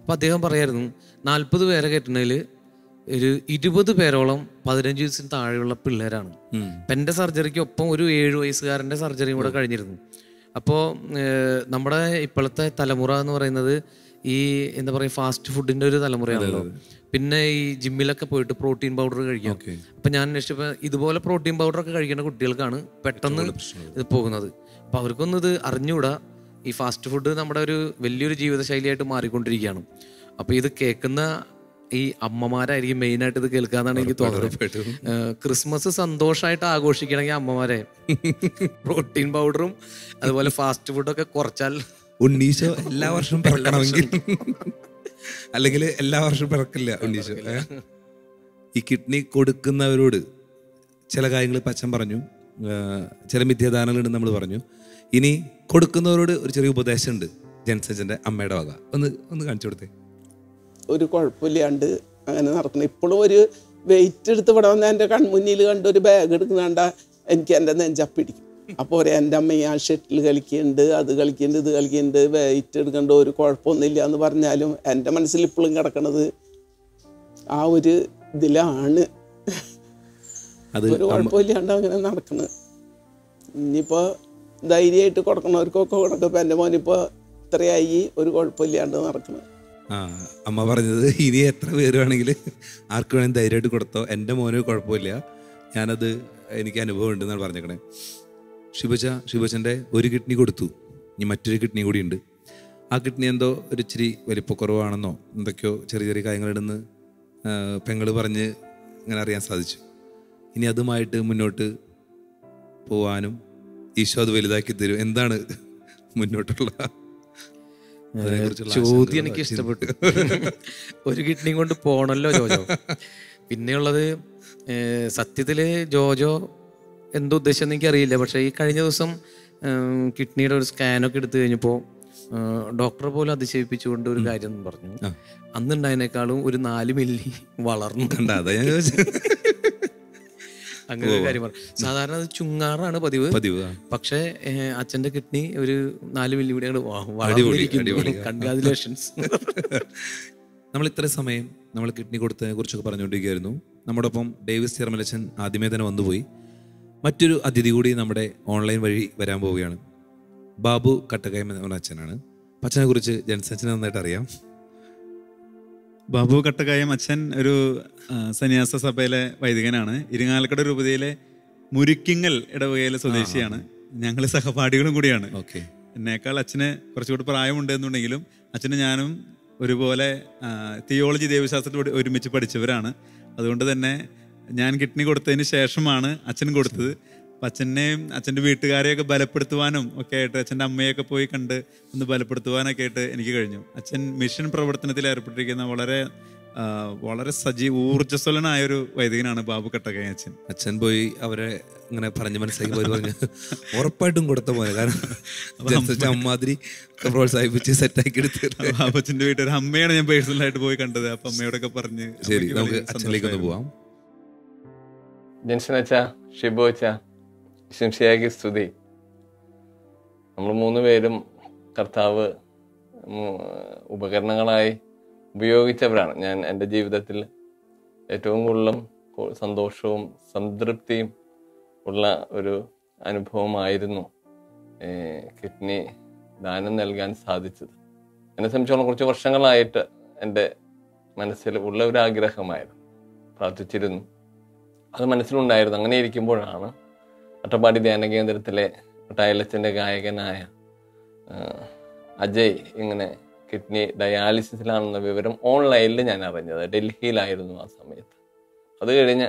അപ്പോൾ അദ്ദേഹം പറയായിരുന്നു 40 പേരെ കെട്ടുന്നതിൽ ഒരു 20 പേരോളം 15 വയസ്സിന് താഴെയുള്ള പിള്ളേരാണ്. അപ്പം എൻ്റെ സർജറിക്ക് ഒപ്പം ഒരു 7 വയസ്സുകാരൻ്റെ സർജറിയും കൂടെ കഴിഞ്ഞിരുന്നു. അപ്പോൾ നമ്മുടെ ഇപ്പോഴത്തെ തലമുറ എന്ന് പറയുന്നത് ഈ എന്താ പറയുക, ഫാസ്റ്റ് ഫുഡിൻ്റെ ഒരു തലമുറയാണല്ലോ. പിന്നെ ഈ ജിമ്മിലൊക്കെ പോയിട്ട് പ്രോട്ടീൻ പൗഡർ കഴിക്കാം. അപ്പം ഞാൻ അന്വേഷിച്ചപ്പോൾ ഇതുപോലെ പ്രോട്ടീൻ പൗഡറൊക്കെ കഴിക്കുന്ന കുട്ടികൾക്കാണ് പെട്ടെന്ന് ഇത് പോകുന്നത്. അപ്പം അവർക്കൊന്നും ഇത് അറിഞ്ഞുകൂടാ. ഈ ഫാസ്റ്റ് ഫുഡ് നമ്മുടെ ഒരു വലിയൊരു ജീവിതശൈലിയായിട്ട് മാറിക്കൊണ്ടിരിക്കുകയാണ്. അപ്പോൾ ഇത് കേൾക്കുന്ന ഈ അമ്മമാരായിരിക്കും മെയിനായിട്ട് ഇത് കേൾക്കാന്നാണ് എനിക്ക് തോന്നുന്നത്. ക്രിസ്മസ് സന്തോഷമായിട്ട് ആഘോഷിക്കണമെങ്കിൽ അമ്മമാരെ പ്രോട്ടീൻ പൗഡറും അതുപോലെ ഫാസ്റ്റ് ഫുഡൊക്കെ കുറച്ചാൽ ഉണ്ണീശോ എല്ലാ വർഷവും പിറക്കണമെങ്കിൽ, അല്ലെങ്കിൽ എല്ലാ വർഷവും പിറക്കില്ല ഉണ്ണീശോ. ഈ കിഡ്നി കൊടുക്കുന്നവരോട് ചില കാര്യങ്ങൾ പച്ചൻ പറഞ്ഞു, ചില മിഥ്യാധാരണകളുണ്ട് നമ്മൾ പറഞ്ഞു. ഇനി കൊടുക്കുന്നവരോട് ഒരു ചെറിയ ഉപദേശമുണ്ട് ജെൻസന്റെ അമ്മയുടെ വക. ഒന്ന് കാണിച്ചു കൊടുത്തേ. ഒരു കുഴപ്പമില്ലാണ്ട് അങ്ങനെ നടക്കണം. ഇപ്പോഴും ഒരു വെയിറ്റ് എടുത്ത് ഇവിടെ വന്ന് എൻ്റെ കൺമുന്നിൽ കണ്ട് ഒരു ബാഗ് എടുക്കുന്നുണ്ട എനിക്ക് എൻ്റെ നെഞ്ചപ്പിടിക്കും. അപ്പോൾ എൻ്റെ അമ്മ ആ ഷട്ടിൽ കളിക്കുന്നുണ്ട്, അത് കളിക്കുന്നുണ്ട്, ഇത് കളിക്കുന്നുണ്ട്, വെയിറ്റ് എടുക്കേണ്ട ഒരു കുഴപ്പമൊന്നുമില്ല എന്ന് പറഞ്ഞാലും എൻ്റെ മനസ്സിൽ ഇപ്പോഴും കിടക്കണത് ആ ഒരു ഇതിലാണ്. ഒരു കുഴപ്പമില്ലാണ്ട് അങ്ങനെ നടക്കുന്നത്. ഇനിയിപ്പോൾ ധൈര്യമായിട്ട് കൊടുക്കണവർക്കൊക്കെ കൊടുക്കും. ഇപ്പം എൻ്റെ മോനിപ്പോൾ ഇത്രയായി ഒരു കുഴപ്പമില്ലാണ്ട് നടക്കുന്നത്. അമ്മ പറഞ്ഞത് ഇനി എത്ര പേര് വേണമെങ്കിൽ ആർക്ക് വേണമെങ്കിൽ ധൈര്യമായിട്ട് കൊടുത്തോ, എൻ്റെ മോന് കുഴപ്പമില്ല, ഞാനത് എനിക്ക് അനുഭവം ഉണ്ടെന്നാണ് പറഞ്ഞേക്കണേ. ശിവച്ചൻ്റെ ഒരു കിഡ്നി കൊടുത്തു, ഇനി മറ്റൊരു കിഡ്നി കൂടി ഉണ്ട്. ആ കിഡ്നി എന്തോ ഒരു ഇച്ചിരി വലിപ്പക്കുറവാണെന്നോ എന്തൊക്കെയോ ചെറിയ ചെറിയ കാര്യങ്ങളിടുന്ന് പെങ്ങൾ പറഞ്ഞ് ഇങ്ങനെ അറിയാൻ സാധിച്ചു. ഇനി അതുമായിട്ട് മുന്നോട്ട് പോവാനും ഈശോ അത് വലുതാക്കി തരും. എന്താണ് മുന്നോട്ടുള്ള ചോദ്യം? എനിക്ക് ഇഷ്ടപ്പെട്ടു. ഒരു കിഡ്നി കൊണ്ട് പോണല്ലോ ജോജോ. പിന്നെയുള്ളത് സത്യത്തില് ജോജോ എന്തോ ഉദ്ദേശം എനിക്കറിയില്ല. പക്ഷേ ഈ കഴിഞ്ഞ ദിവസം കിഡ്നിയുടെ ഒരു സ്കാനൊക്കെ എടുത്തു കഴിഞ്ഞപ്പോൾ ഡോക്ടർ പോലും അതിശയിപ്പിച്ചുകൊണ്ട് ഒരു കാര്യം പറഞ്ഞു. അന്നുണ്ടായതിനേക്കാളും ഒരു 4 മില്ലി വളർന്നു. അങ്ങനെ ഒരു കാര്യം പറഞ്ഞു. സാധാരണ അത് ചുങ്ങാറാണ് പതിവ്. പക്ഷേ അച്ഛൻ്റെ കിഡ്നി ഒരു 4 മില്ലി കൂടി വളർന്നിരിക്കുന്നു. കൺഗ്രാജുലേഷൻസ്. നമ്മൾ ഇത്ര സമയം നമ്മൾ കിഡ്നി കൊടുത്തതിനെ കുറിച്ചൊക്കെ പറഞ്ഞുകൊണ്ടിരിക്കുകയായിരുന്നു. നമ്മുടെ ഒപ്പം ഡേവിസ് ചെർമലച്ചൻ ആദ്യമേ തന്നെ വന്നുപോയി. മറ്റൊരു അതിഥി കൂടി നമ്മുടെ ഓൺലൈൻ വഴി വരാൻ പോവുകയാണ്. ബാബു കട്ടക്കയം എന്ന അച്ഛനാണ്. അച്ഛനെ കുറിച്ച് ജെൻസന് നന്നായിട്ട് അറിയാം. ബാബു കട്ടക്കായം അച്ഛൻ ഒരു സന്യാസ സഭയിലെ വൈദികനാണ്. ഇരിങ്ങാലക്കുട രൂപതയിലെ മുരിക്കിങ്ങൽ ഇടവകയിലെ സ്വദേശിയാണ്. ഞങ്ങൾ സഹപാഠികളും കൂടിയാണ്. എന്നേക്കാൾ അച്ഛന് കുറച്ചുകൂടി പ്രായമുണ്ട് എന്നുണ്ടെങ്കിലും അച്ഛന് ഞാനും ഒരുപോലെ തിയോളജി ദൈവശാസ്ത്രത്തിൽ ഒരുമിച്ച് പഠിച്ചവരാണ്. അതുകൊണ്ട് തന്നെ ഞാൻ കിഡ്നി കൊടുത്തതിന് ശേഷമാണ് അച്ഛൻ കൊടുത്തത്. അപ്പം അച്ഛനെയും അച്ഛൻ്റെ വീട്ടുകാരെയൊക്കെ ബലപ്പെടുത്തുവാനും ഒക്കെ ആയിട്ട്, അച്ഛൻ്റെ അമ്മയൊക്കെ പോയി കണ്ട് ഒന്ന് ബലപ്പെടുത്തുവാനൊക്കെ ആയിട്ട് എനിക്ക് കഴിഞ്ഞു. അച്ഛൻ മിഷൻ പ്രവർത്തനത്തിൽ ഏർപ്പെട്ടിരിക്കുന്ന വളരെ ഊർജ്ജസ്വലനായൊരു വൈദികനാണ് ബാബു കട്ടക്കയം അച്ഛൻ. അച്ഛൻ പോയി അവരെ ഇങ്ങനെ പറഞ്ഞ് മനസ്സിലാക്കി പറഞ്ഞു ഉറപ്പായിട്ടും കൊടുത്ത പോലെ, കാരണം അമ്മാതിരി പ്രോത്സാഹിപ്പിച്ച് സെറ്റാക്കി എടുത്ത്. അച്ഛൻ്റെ വീട്ടിൽ അമ്മയാണ് ഞാൻ പേഴ്സണലായിട്ട് പോയി കണ്ടത്. അപ്പം അമ്മയോടൊക്കെ പറഞ്ഞ് ശരി നമുക്ക് അച്ഛനിലേക്ക് ഒന്ന് പോവാം. ജെൻസൻ അച്ഛാ, ഷിബു അച്ഛാ, ശംസിയാക്കി സ്തുതി. നമ്മൾ 3 പേരും കർത്താവ് ഉപകരണങ്ങളായി ഉപയോഗിച്ചവരാണ്. ഞാൻ എൻ്റെ ജീവിതത്തിൽ ഏറ്റവും കൂടുതലും സന്തോഷവും സംതൃപ്തിയും ഉള്ള ഒരു അനുഭവമായിരുന്നു കിഡ്നി ദാനം നൽകാൻ സാധിച്ചത്. എന്നെ സംബന്ധിച്ചോളം കുറച്ച് വർഷങ്ങളായിട്ട് എൻ്റെ മനസ്സിൽ ഉള്ള ഒരു ആഗ്രഹമായിരുന്നു, പ്രാർത്ഥിച്ചിരുന്നു, അത് മനസ്സിലുണ്ടായിരുന്നു. അങ്ങനെ ഇരിക്കുമ്പോഴാണ് അട്ടപ്പാടി ധ്യാന കേന്ദ്രത്തിലെ ടൈലച്ചൻ്റെ ഗായകനായ അജയ് ഇങ്ങനെ കിഡ്നി ഡയാലിസിസിലാണെന്ന വിവരം ഓൺലൈനിൽ ഞാൻ അറിഞ്ഞത്. ഡൽഹിയിലായിരുന്നു ആ സമയത്ത്. അത് കഴിഞ്ഞ്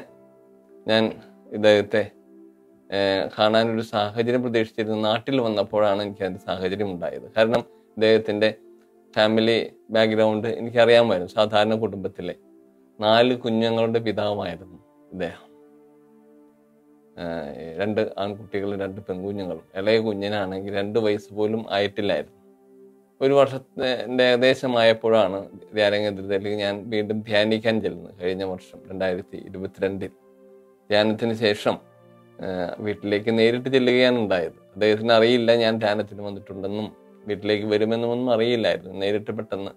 ഞാൻ ഇദ്ദേഹത്തെ കാണാനൊരു സാഹചര്യം പ്രതീക്ഷിച്ചിരുന്നു. നാട്ടിൽ വന്നപ്പോഴാണ് എനിക്ക് അതിൻ്റെ സാഹചര്യം ഉണ്ടായത്. കാരണം ഇദ്ദേഹത്തിൻ്റെ ഫാമിലി ബാക്ക്ഗ്രൗണ്ട് എനിക്കറിയാമായിരുന്നു. സാധാരണ കുടുംബത്തിലെ 4 കുഞ്ഞുങ്ങളുടെ പിതാവായിരുന്നു ഇദ്ദേഹം. 2 ആൺകുട്ടികളും 2 പെൺകുഞ്ഞുങ്ങളും. ഇളയ കുഞ്ഞിനാണെങ്കിൽ 2 വയസ്സ് പോലും ആയിട്ടില്ലായിരുന്നു. 1 വർഷത്തിൻ്റെ ഏകദേശമായപ്പോഴാണ് ധ്യാനകേന്ദ്രത്തിലേക്ക് ഞാൻ വീണ്ടും ധ്യാനിക്കാൻ ചെല്ലുന്നത്. കഴിഞ്ഞ വർഷം 2022 ധ്യാനത്തിന് ശേഷം വീട്ടിലേക്ക് നേരിട്ട് ചെല്ലുകയാണ് ഉണ്ടായത്. അദ്ദേഹത്തിന് അറിയില്ല ഞാൻ ധ്യാനത്തിന് വന്നിട്ടുണ്ടെന്നും വീട്ടിലേക്ക് വരുമെന്നും ഒന്നും അറിയില്ലായിരുന്നു. നേരിട്ട് പെട്ടെന്ന്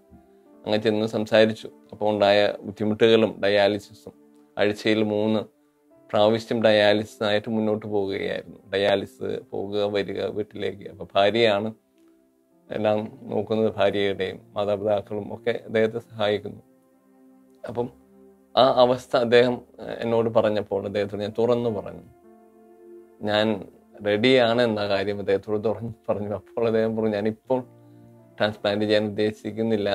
അങ്ങ് ചെന്ന് സംസാരിച്ചു. അപ്പോൾ ഉണ്ടായ ബുദ്ധിമുട്ടുകളും ഡയാലിസിസും, ആഴ്ചയിൽ 3 പ്രാവശ്യം ഡയാലിസിസായിട്ട് മുന്നോട്ട് പോവുകയായിരുന്നു. ഡയാലിസിസ് പോകുക വരിക വീട്ടിലേക്ക്. അപ്പോൾ ഭാര്യയാണ് എല്ലാം നോക്കുന്നത്. ഭാര്യയുടെയും മാതാപിതാക്കളും ഒക്കെ അദ്ദേഹത്തെ സഹായിക്കുന്നു. അപ്പം ആ അവസ്ഥ അദ്ദേഹം എന്നോട് പറഞ്ഞപ്പോൾ അദ്ദേഹത്തോട് ഞാൻ തുറന്നു പറഞ്ഞു, ഞാൻ റെഡിയാണ് എന്ന കാര്യം അദ്ദേഹത്തോട് പറഞ്ഞു. അപ്പോൾ അദ്ദേഹം പറഞ്ഞു, ഞാനിപ്പോൾ ട്രാൻസ്പ്ലാന്റ് ചെയ്യാൻ ഉദ്ദേശിക്കുന്നില്ല,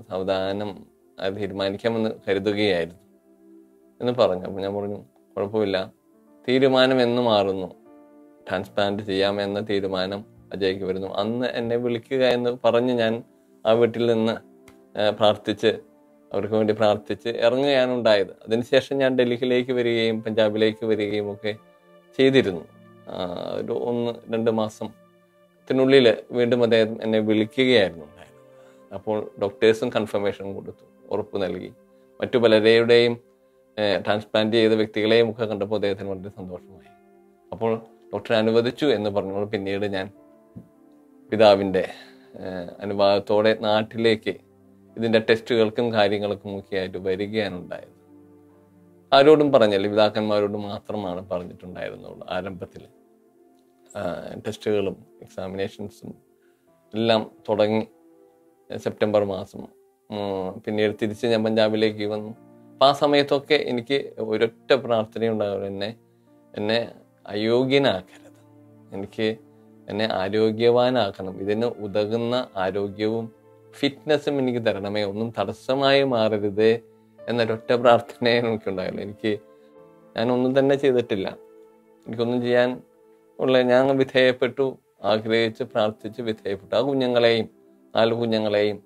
സാവധാനം അത് തീരുമാനിക്കാമെന്ന് കരുതുകയായിരുന്നു എന്ന് പറഞ്ഞു. അപ്പോൾ ഞാൻ പറഞ്ഞു, കുഴപ്പമില്ല, തീരുമാനം എന്ന് മാറുന്നു, ട്രാൻസ്പ്ലാന്റ് ചെയ്യാമെന്ന തീരുമാനം അജയ്ക്ക് വരുന്നു. അന്ന് എന്നെ വിളിക്കുക എന്ന് പറഞ്ഞ് ഞാൻ ആ വീട്ടിൽ നിന്ന് പ്രാർത്ഥിച്ച് അവർക്ക് വേണ്ടി പ്രാർത്ഥിച്ച് ഇറങ്ങുകയാണ് ഉണ്ടായത്. അതിനുശേഷം ഞാൻ ഡൽഹിയിലേക്ക് വരികയും പഞ്ചാബിലേക്ക് വരികയും ഒക്കെ ചെയ്തിരുന്നു. ഒരു 1-2 മാസത്തിനുള്ളിൽ വീണ്ടും അദ്ദേഹം എന്നെ വിളിക്കുകയായിരുന്നു ഉണ്ടായത്. അപ്പോൾ ഡോക്ടേഴ്സും കൺഫർമേഷൻ കൊടുത്തു, ഉറപ്പ് നൽകി. മറ്റു പലരുടെയും ട്രാൻസ്പ്ലാന്റ് ചെയ്ത വ്യക്തികളെയും ഒക്കെ കണ്ടപ്പോൾ അദ്ദേഹത്തിന് വളരെ സന്തോഷമായി. അപ്പോൾ ഡോക്ടർ അനുവദിച്ചു എന്ന് പറഞ്ഞപ്പോൾ പിന്നീട് ഞാൻ പിതാവിൻ്റെ അനുവാദത്തോടെ നാട്ടിലേക്ക് ഇതിൻ്റെ ടെസ്റ്റുകൾക്കും കാര്യങ്ങൾക്കും ഒക്കെ ആയിട്ട് വരികയാണ് ഉണ്ടായത്. ആരോടും പറഞ്ഞില്ല, പിതാക്കന്മാരോട് മാത്രമാണ് പറഞ്ഞിട്ടുണ്ടായിരുന്നുള്ളൂ. ആരംഭത്തിൽ ടെസ്റ്റുകളും എക്സാമിനേഷൻസും എല്ലാം തുടങ്ങി സെപ്റ്റംബർ മാസം. പിന്നീട് തിരിച്ച് ഞാൻ പഞ്ചാബിലേക്ക് വന്നു. അപ്പം ആ സമയത്തൊക്കെ എനിക്ക് ഒരൊറ്റ പ്രാർത്ഥനയുണ്ടാകും, എന്നെ അയോഗ്യനാക്കരുത്, എന്നെ ആരോഗ്യവാനാക്കണം, ഇതിന് ഉതകുന്ന ആരോഗ്യവും ഫിറ്റ്നസ്സും എനിക്ക് തരണമേ, ഒന്നും തടസ്സമായി മാറരുതേ എന്നൊരൊറ്റ പ്രാർത്ഥനയെ എനിക്കുണ്ടായുള്ളൂ. ഞാനൊന്നും തന്നെ ചെയ്തിട്ടില്ല, എനിക്കൊന്നും ചെയ്യാൻ ഞാൻ വിധേയപ്പെട്ടു, ആഗ്രഹിച്ച് പ്രാർത്ഥിച്ച് വിധേയപ്പെട്ടു. ആ കുഞ്ഞുങ്ങളെയും 4 കുഞ്ഞുങ്ങളെയും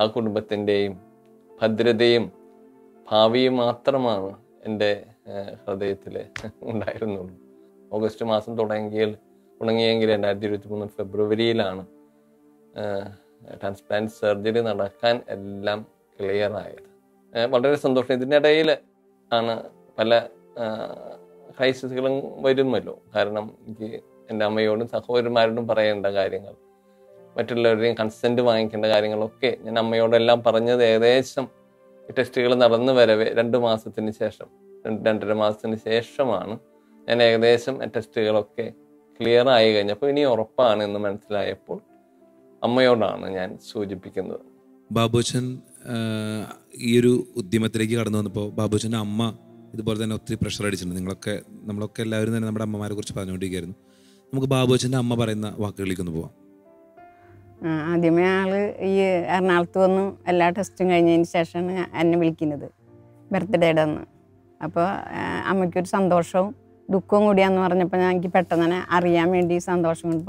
ആ കുടുംബത്തിൻ്റെയും ഭദ്രതയും ഭാവിയും മാത്രമാണ് എൻ്റെ ഹൃദയത്തിൽ ഉണ്ടായിരുന്നുള്ളൂ. ഓഗസ്റ്റ് മാസം തുടങ്ങിയെങ്കിൽ 2023 ഫെബ്രുവരിയിലാണ് ട്രാൻസ്പ്ലാന്റ് സർജറി നടക്കാൻ എല്ലാം ക്ലിയർ ആയത്. വളരെ സന്തോഷം. ഇതിനിടയിൽ ആണ് പല ക്രൈസിസുകളും വരുമല്ലോ. കാരണം എനിക്ക് എൻ്റെ അമ്മയോടും സഹോദരന്മാരോടും പറയേണ്ട കാര്യങ്ങൾ, മറ്റുള്ളവരുടെയും കൺസെൻറ്റ് വാങ്ങിക്കേണ്ട കാര്യങ്ങളൊക്കെ ഞാൻ അമ്മയോടെല്ലാം പറഞ്ഞത് ഏകദേശം ടെസ്റ്റുകൾ നടന്നു വരവേ 2 മാസത്തിന് ശേഷം, 2.5 മാസത്തിന് ശേഷമാണ് ഞാൻ ഏകദേശം ടെസ്റ്റുകളൊക്കെ ക്ലിയർ ആയി കഴിഞ്ഞപ്പോൾ ഇനി ഉറപ്പാണ് എന്ന് മനസ്സിലായപ്പോൾ അമ്മയോടാണ് ഞാൻ സൂചിപ്പിക്കുന്നത്. ബാബുച്ചൻ ഈ ഒരു ഉദ്യമത്തിലേക്ക് കടന്നു വന്നപ്പോൾ ബാബുച്ചൻ്റെ അമ്മ ഇതുപോലെ തന്നെ ഒത്തിരി പ്രഷർ അടിച്ചിട്ടുണ്ട്. നമ്മളൊക്കെ എല്ലാവരും തന്നെ നമ്മുടെ അമ്മമാരെ കുറിച്ച് പറഞ്ഞുകൊണ്ടിരിക്കുകയായിരുന്നു. നമുക്ക് ബാബുച്ചൻ്റെ അമ്മ പറയുന്ന വാക്കുകളിലേക്ക് ഒന്ന് പോവാം. ആദ്യമേ ഈ എറണാകുളത്ത് വന്നു എല്ലാ ടെസ്റ്റും കഴിഞ്ഞതിന് ശേഷമാണ് എന്നെ വിളിക്കുന്നത് ബർത്ത്ഡേയുടെ അന്ന്. അപ്പോൾ അമ്മയ്ക്കൊരു സന്തോഷവും ദുഃഖവും കൂടിയാന്ന് പറഞ്ഞപ്പോൾ എനിക്ക് പെട്ടെന്ന് തന്നെ അറിയാൻ വേണ്ടി സന്തോഷം കൊണ്ട്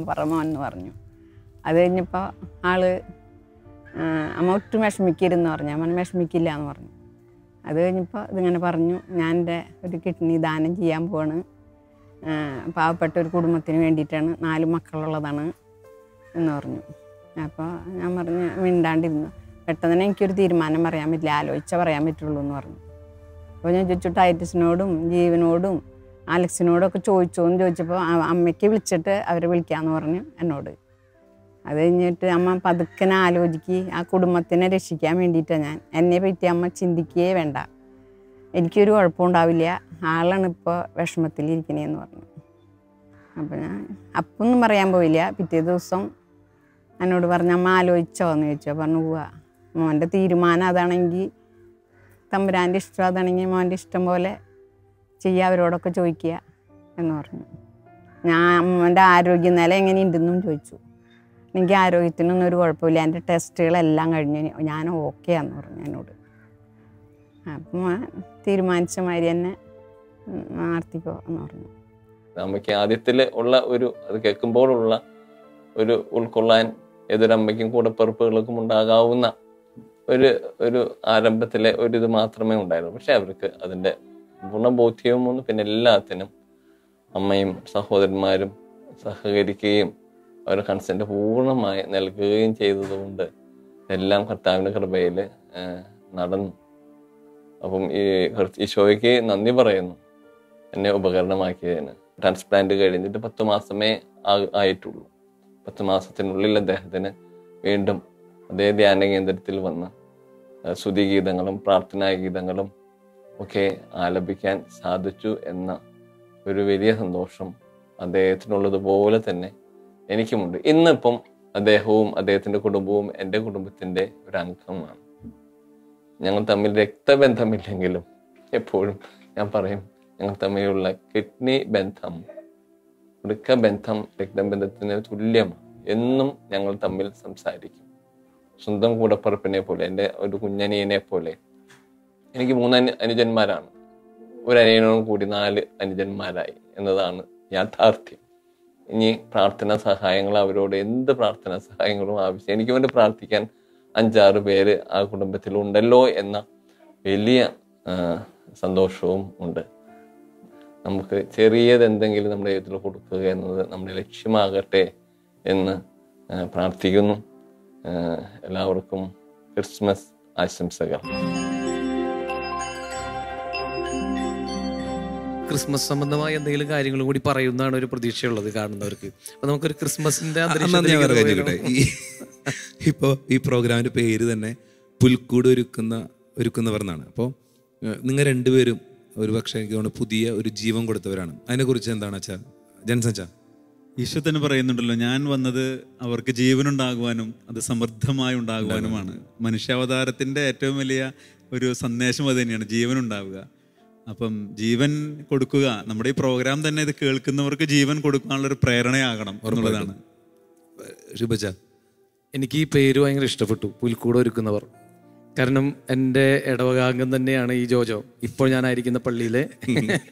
പറമോ എന്ന് പറഞ്ഞു. അത് കഴിഞ്ഞപ്പോൾ അമ്മ ഒട്ടും വിഷമിക്കരുതെന്ന് പറഞ്ഞു. അമ്മ വിഷമിക്കില്ല എന്ന് പറഞ്ഞു. അത് കഴിഞ്ഞപ്പോൾ ഇതിങ്ങനെ പറഞ്ഞു, ഞാൻ എൻ്റെ ഒരു കിഡ്നി ദാനം ചെയ്യാൻ പോവാണ്, പാവപ്പെട്ട ഒരു കുടുംബത്തിന് വേണ്ടിയിട്ടാണ്, 4 മക്കളുള്ളതാണ് എന്ന് പറഞ്ഞു. അപ്പോൾ ഞാൻ പറഞ്ഞു മിണ്ടാണ്ടിരുന്നു. പെട്ടെന്ന് തന്നെ എനിക്കൊരു തീരുമാനം പറയാൻ പറ്റില്ല, ആലോചിച്ചാൽ പറയാൻ പറ്റുള്ളൂ എന്ന് പറഞ്ഞു. അപ്പോൾ ഞാൻ ചോദിച്ചു ടൈറ്റസിനോടും ജീവനോടും അലക്സിനോടും ഒക്കെ ചോദിച്ചോന്ന് ചോദിച്ചപ്പോൾ അമ്മയ്ക്ക് വിളിച്ചിട്ട് അവരെ വിളിക്കാമെന്ന് പറഞ്ഞു എന്നോട്. അത് കഴിഞ്ഞിട്ട് അമ്മ പതുക്കനെ ആലോചിക്ക്, ആ കുടുംബത്തിനെ രക്ഷിക്കാൻ വേണ്ടിയിട്ടാണ് ഞാൻ, എന്നെ പറ്റി അമ്മ ചിന്തിക്കുകയേ വേണ്ട, എനിക്കൊരു കുഴപ്പമുണ്ടാവില്ല, ആളാണ് ഇപ്പോൾ വിഷമത്തിലിരിക്കണേന്ന് പറഞ്ഞു. അപ്പോൾ ഞാൻ അപ്പൊന്നും പറയാൻ പോയില്ല. പിറ്റേ ദിവസം എന്നോട് പറഞ്ഞു അമ്മ ആലോചിച്ചോ എന്ന് ചോദിച്ചോ. പറഞ്ഞു പോവാ, മോൻ്റെ തീരുമാനം അതാണെങ്കിൽ, തമ്പുരാൻ്റെ ഇഷ്ടം അതാണെങ്കിൽ മോൻ്റെ ഇഷ്ടം പോലെ ചെയ്യുക, അവരോടൊക്കെ ചോദിക്കുക എന്ന് പറഞ്ഞു. ഞാൻ മോൻ്റെ ആരോഗ്യനില എങ്ങനെയുണ്ടെന്നും ചോദിച്ചു. എനിക്ക് ആരോഗ്യത്തിനൊന്നും ഒരു കുഴപ്പമില്ല, എൻ്റെ ടെസ്റ്റുകളെല്ലാം കഴിഞ്ഞു, ഞാൻ ഓക്കെയാന്ന് പറഞ്ഞു എന്നോട്. അപ്പം തീരുമാനിച്ച മാതിരി തന്നെ നടത്തിക്കോ എന്ന് പറഞ്ഞു. അമ്മയ്ക്ക് ആദ്യത്തിൽ ഉള്ള അത് കേൾക്കുമ്പോഴുള്ള ഒരു ഉൾക്കൊള്ളാൻ ഏതൊരമ്മയ്ക്കും കൂടപ്പിറപ്പുകൾക്കും ഉണ്ടാകാവുന്ന ഒരു ആരംഭത്തിലെ ഇത് മാത്രമേ ഉണ്ടായിരുന്നു. പക്ഷെ അവർക്ക് അതിൻ്റെ ഗുണബോധ്യവും പിന്നെ എല്ലാത്തിനും അമ്മയും സഹോദരന്മാരും സഹകരിക്കുകയും അവരുടെ കൺസെൻറ്റ് പൂർണ്ണമായി നൽകുകയും ചെയ്തതുകൊണ്ട് എല്ലാം കർത്താവിൻ്റെ കൃപയിൽ നടന്നു. അപ്പം ഈശോയ്ക്ക് നന്ദി പറയുന്നു എന്നെ ഉപകരണമാക്കിയതിന്. ട്രാൻസ്പ്ലാന്റ് കഴിഞ്ഞിട്ട് 10 മാസമേ ആയിട്ടുള്ളൂ. 10 മാസത്തിനുള്ളിൽ അദ്ദേഹത്തിന് വീണ്ടും അതേ ധ്യാന കേന്ദ്രത്തിൽ വന്ന് സ്തുതിഗീതങ്ങളും പ്രാർത്ഥനാ ഗീതങ്ങളും ഒക്കെ ആലപിക്കാൻ സാധിച്ചു എന്ന ഒരു വലിയ സന്തോഷം അദ്ദേഹത്തിനുള്ളതുപോലെ തന്നെ എനിക്കുമുണ്ട്. ഇന്നിപ്പം അദ്ദേഹവും അദ്ദേഹത്തിൻ്റെ കുടുംബവും എൻ്റെ കുടുംബത്തിൻ്റെ ഒരു അംഗമാണ്. ഞങ്ങൾ തമ്മിൽ രക്തബന്ധമില്ലെങ്കിലും എപ്പോഴും ഞാൻ പറയും, ഞങ്ങൾ തമ്മിലുള്ള കിഡ്നി ബന്ധം, വൃക്കബന്ധം രക്തബന്ധത്തിന് തുല്യമാണ്. എന്നും ഞങ്ങൾ തമ്മിൽ സംസാരിക്കും. സ്വന്തം കൂടപ്പറപ്പിനെ പോലെ, എൻ്റെ ഒരു കുഞ്ഞനിയനെ പോലെ. എനിക്ക് 3 അനുജന്മാരാണ്. ഒരു അനിയനോടും കൂടി 4 അനുജന്മാരായി എന്നതാണ് യാഥാർത്ഥ്യം. ഇനി പ്രാർത്ഥനാ സഹായങ്ങൾ, അവരോട് എന്ത് പ്രാർത്ഥനാ സഹായങ്ങളും ആവശ്യം, എനിക്ക് വേണ്ടി പ്രാർത്ഥിക്കാൻ 5-6 പേര് ആ കുടുംബത്തിലുണ്ടല്ലോ എന്ന വലിയ സന്തോഷവും ഉണ്ട്. നമുക്ക് ചെറിയതെന്തെങ്കിലും നമ്മുടെ ജീവിതത്തിൽ കൊടുക്കുക എന്നത് നമ്മുടെ ലക്ഷ്യമാകട്ടെ എന്ന് പ്രാർത്ഥിക്കുന്നു. എല്ലാവർക്കും ക്രിസ്മസ് ആശംസകൾ. ക്രിസ്മസ് സംബന്ധമായ എന്തെങ്കിലും കാര്യങ്ങൾ കൂടി പറയുന്നതാണ് ഒരു പ്രതീക്ഷയുള്ളത് കാണുന്നവർക്ക്. അപ്പൊ നമുക്കൊരു ക്രിസ്മസിന്റെ ഇപ്പോൾ ഈ പ്രോഗ്രാമിന്റെ പേര് തന്നെ പുൽക്കൂട് ഒരുക്കുന്നവർ എന്നാണ്. അപ്പോൾ നിങ്ങൾ രണ്ടുപേരും ഒരുപക്ഷെ എനിക്ക് തോന്നുന്നു പുതിയ ഒരു ജീവൻ കൊടുത്തവരാണ്. അതിനെക്കുറിച്ച് എന്താണ് അച്ഛാ? ജൻസച്ചാ, ഈശോ തന്നെ പറയുന്നുണ്ടല്ലോ, ഞാൻ വന്നത് അവർക്ക് ജീവനുണ്ടാകുവാനും അത് സമൃദ്ധമായി ഉണ്ടാകുവാനുമാണ്. മനുഷ്യാവതാരത്തിൻ്റെ ഏറ്റവും വലിയ ഒരു സന്ദേശം അത് തന്നെയാണ്, ജീവനുണ്ടാവുക. അപ്പം ജീവൻ കൊടുക്കുക. നമ്മുടെ ഈ പ്രോഗ്രാം തന്നെ ഇത് കേൾക്കുന്നവർക്ക് ജീവൻ കൊടുക്കാനുള്ളൊരു പ്രേരണയാകണം എന്നുള്ളതാണ്. എനിക്ക് ഈ പേര് ഭയങ്കര ഇഷ്ടപ്പെട്ടു, പുൽക്കൂട് ഒരുക്കുന്നവർ. കാരണം എൻ്റെ ഇടവകാംഗം തന്നെയാണ് ഈ ജോജോ. ഇപ്പോൾ ഞാനായിരിക്കുന്ന പള്ളിയിലെ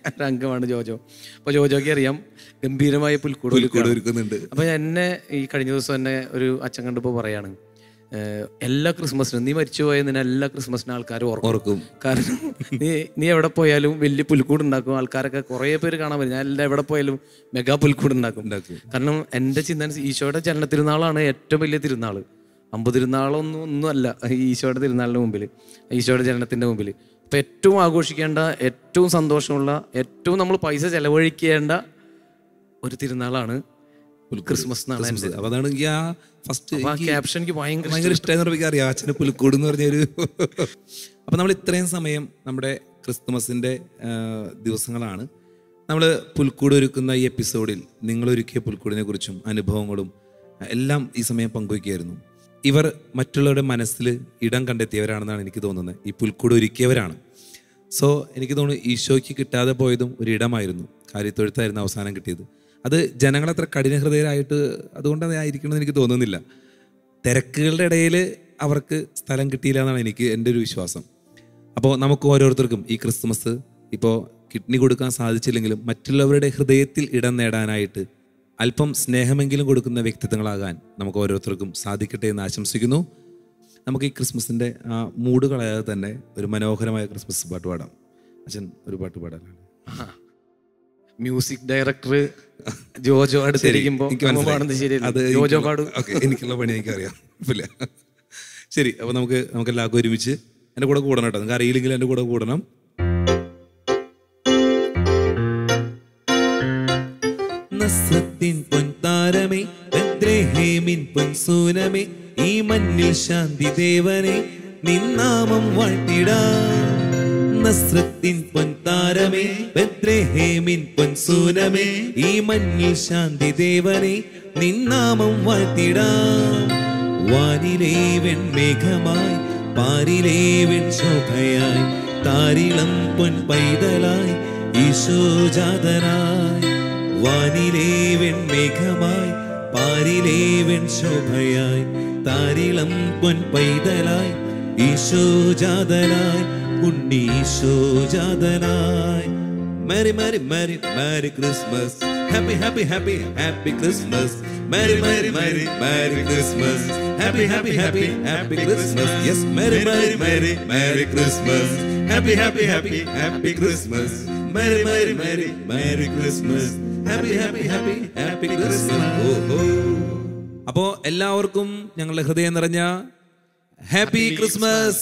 ഒരു അംഗമാണ് ജോജോ. അപ്പോൾ ജോജോയ്ക്ക് അറിയാം ഗംഭീരമായ പുൽക്കൂട് ഒരുക്കുന്നുണ്ട്. അപ്പോൾ എന്നെ ഈ കഴിഞ്ഞ ദിവസം എന്നെ ഒരു അച്ഛൻ കണ്ടപ്പോൾ പറയാണ്, എല്ലാ ക്രിസ്മസിനും നീ മരിച്ചുപോയ നിന്നെ എല്ലാ ക്രിസ്മസിനും ആൾക്കാർ ഓർക്കും. കാരണം നീ എവിടെ പോയാലും വലിയ പുൽക്കൂട് ഉണ്ടാക്കും. ആൾക്കാരൊക്കെ കുറേ പേര് കാണാൻ വരും. ഞാൻ എവിടെ പോയാലും മെഗാ പുൽക്കൂട് ഉണ്ടാക്കും. കാരണം എൻ്റെ ചിന്ത ഈശോയുടെ ജനന തിരുനാളാണ് ഏറ്റവും വലിയ തിരുനാൾ. 50 തിരുനാളൊന്നും അല്ല ഈശോയുടെ തിരുനാളിന് മുമ്പിൽ, ഈശോയുടെ ജനനത്തിൻ്റെ മുമ്പിൽ. അപ്പം ഏറ്റവും ആഘോഷിക്കേണ്ട, ഏറ്റവും സന്തോഷമുള്ള, ഏറ്റവും നമ്മൾ പൈസ ചെലവഴിക്കേണ്ട ഒരു തിരുനാളാണ് ക്രിസ്മസ് നാളെ. അതാണ് ഫസ്റ്റ് ക്യാപ്ഷൻ എനിക്ക് ഭയങ്കര ഇഷ്ടമായി അറിയാം, അച്ഛന് പുൽക്കൂട് എന്ന് പറഞ്ഞൊരു. അപ്പം നമ്മൾ ഇത്രയും സമയം നമ്മുടെ ക്രിസ്തുമസിൻ്റെ ദിവസങ്ങളാണ് നമ്മൾ പുൽക്കൂട് ഒരുക്കുന്ന ഈ എപ്പിസോഡിൽ നിങ്ങളൊരുക്കിയ പുൽക്കൂടിനെ കുറിച്ചും അനുഭവങ്ങളും എല്ലാം ഈ സമയം പങ്കുവയ്ക്കുകയായിരുന്നു. ഇവർ മറ്റുള്ളവരുടെ മനസ്സിൽ ഇടം കണ്ടെത്തിയവരാണെന്നാണ് എനിക്ക് തോന്നുന്നത്. ഈ പുൽക്കൂട് ഒരുക്കിയവരാണ്. സോ എനിക്ക് തോന്നുന്നു ഈശോയ്ക്ക് കിട്ടാതെ പോയതും ഒരിടമായിരുന്നു. കാര്യത്തൊഴുത്തായിരുന്നു അവസാനം കിട്ടിയത്. അത് ജനങ്ങളത്ര കഠിനഹൃദയരായിട്ട് അതുകൊണ്ട് ആയിരിക്കണമെന്ന് എനിക്ക് തോന്നുന്നില്ല. തിരക്കുകളുടെ ഇടയിൽ അവർക്ക് സ്ഥലം കിട്ടിയില്ല എന്നാണ് എൻ്റെ ഒരു വിശ്വാസം. അപ്പോൾ നമുക്ക് ഓരോരുത്തർക്കും ഈ ക്രിസ്മസ് ഇപ്പോൾ കിഡ്നി കൊടുക്കാൻ സാധിച്ചില്ലെങ്കിലും മറ്റുള്ളവരുടെ ഹൃദയത്തിൽ ഇടം നേടാനായിട്ട് അല്പം സ്നേഹമെങ്കിലും കൊടുക്കുന്ന വ്യക്തിത്വങ്ങളാകാൻ നമുക്ക് ഓരോരുത്തർക്കും സാധിക്കട്ടെ എന്ന് ആശംസിക്കുന്നു. നമുക്ക് ഈ ക്രിസ്മസിൻ്റെ ആ മൂഡ് കളയാതെ തന്നെ ഒരു മനോഹരമായ ക്രിസ്മസ് പാട്ട് പാടാം. അച്ഛൻ ഒരു പാട്ട് പാടാനാണ്. മ്യൂസിക് ഡയറക്ടർ ജോജോ അടുത്തിരിക്കുമ്പോൾ ജോജോ പാടും. എനിക്കുള്ള പണി എനിക്കറിയാം. ശരി, അപ്പോൾ നമുക്ക് എല്ലാവർക്കും ഒരുമിച്ച് എൻ്റെ കൂടെ കൂടണം കേട്ടോ. നിങ്ങൾക്ക് അറിയില്ലെങ്കിൽ എൻ്റെ കൂടെ കൂടണം. നസ്രത്തിൻ പൊൻതാരമേ, ബത്ലഹേമിൻ പൊൻസൂനമേ, ഈ മണ്ണിൽ ശാന്തി ദേവനെ നിന്നാമം വാഴ്ത്തിടാം. നസ്രത്തിൻ പൊൻതാരമേ, ബത്ലഹേമിൻ പൊൻസൂനമേ, ഈ മണ്ണിൽ ശാന്തി ദേവനെ നിന്നാമം വാഴ്ത്തിടാം. വാനിലെ വെൺമേഘമായി പാരിലെ വെൺശോഭയായി താരിളം പൊൻ പൈതലായി ഈശോ ജാതനായി. വാനിലെ വെൺമേഘമായി പാരിലെ വെൺശോഭയായി താരിളം പൊൻ പൈതലായി Isho ജാതനായി ഉണ്ണീശോ ജാതനായി. Merry Merry Merry Merry Christmas, Happy Happy Happy Happy Christmas, Merry Merry Merry Merry Christmas, Happy Happy Happy Happy Christmas. Yes, Merry Merry Merry Merry Christmas, Happy Happy Happy Happy Christmas, Merry Merry Merry Merry Christmas, Happy Happy Happy Happy Christmas. Oh oh. അപ്പോൾ എല്ലാവർക്കും ഞങ്ങളുടെ ഹൃദയം നിറഞ്ഞ happy Christmas.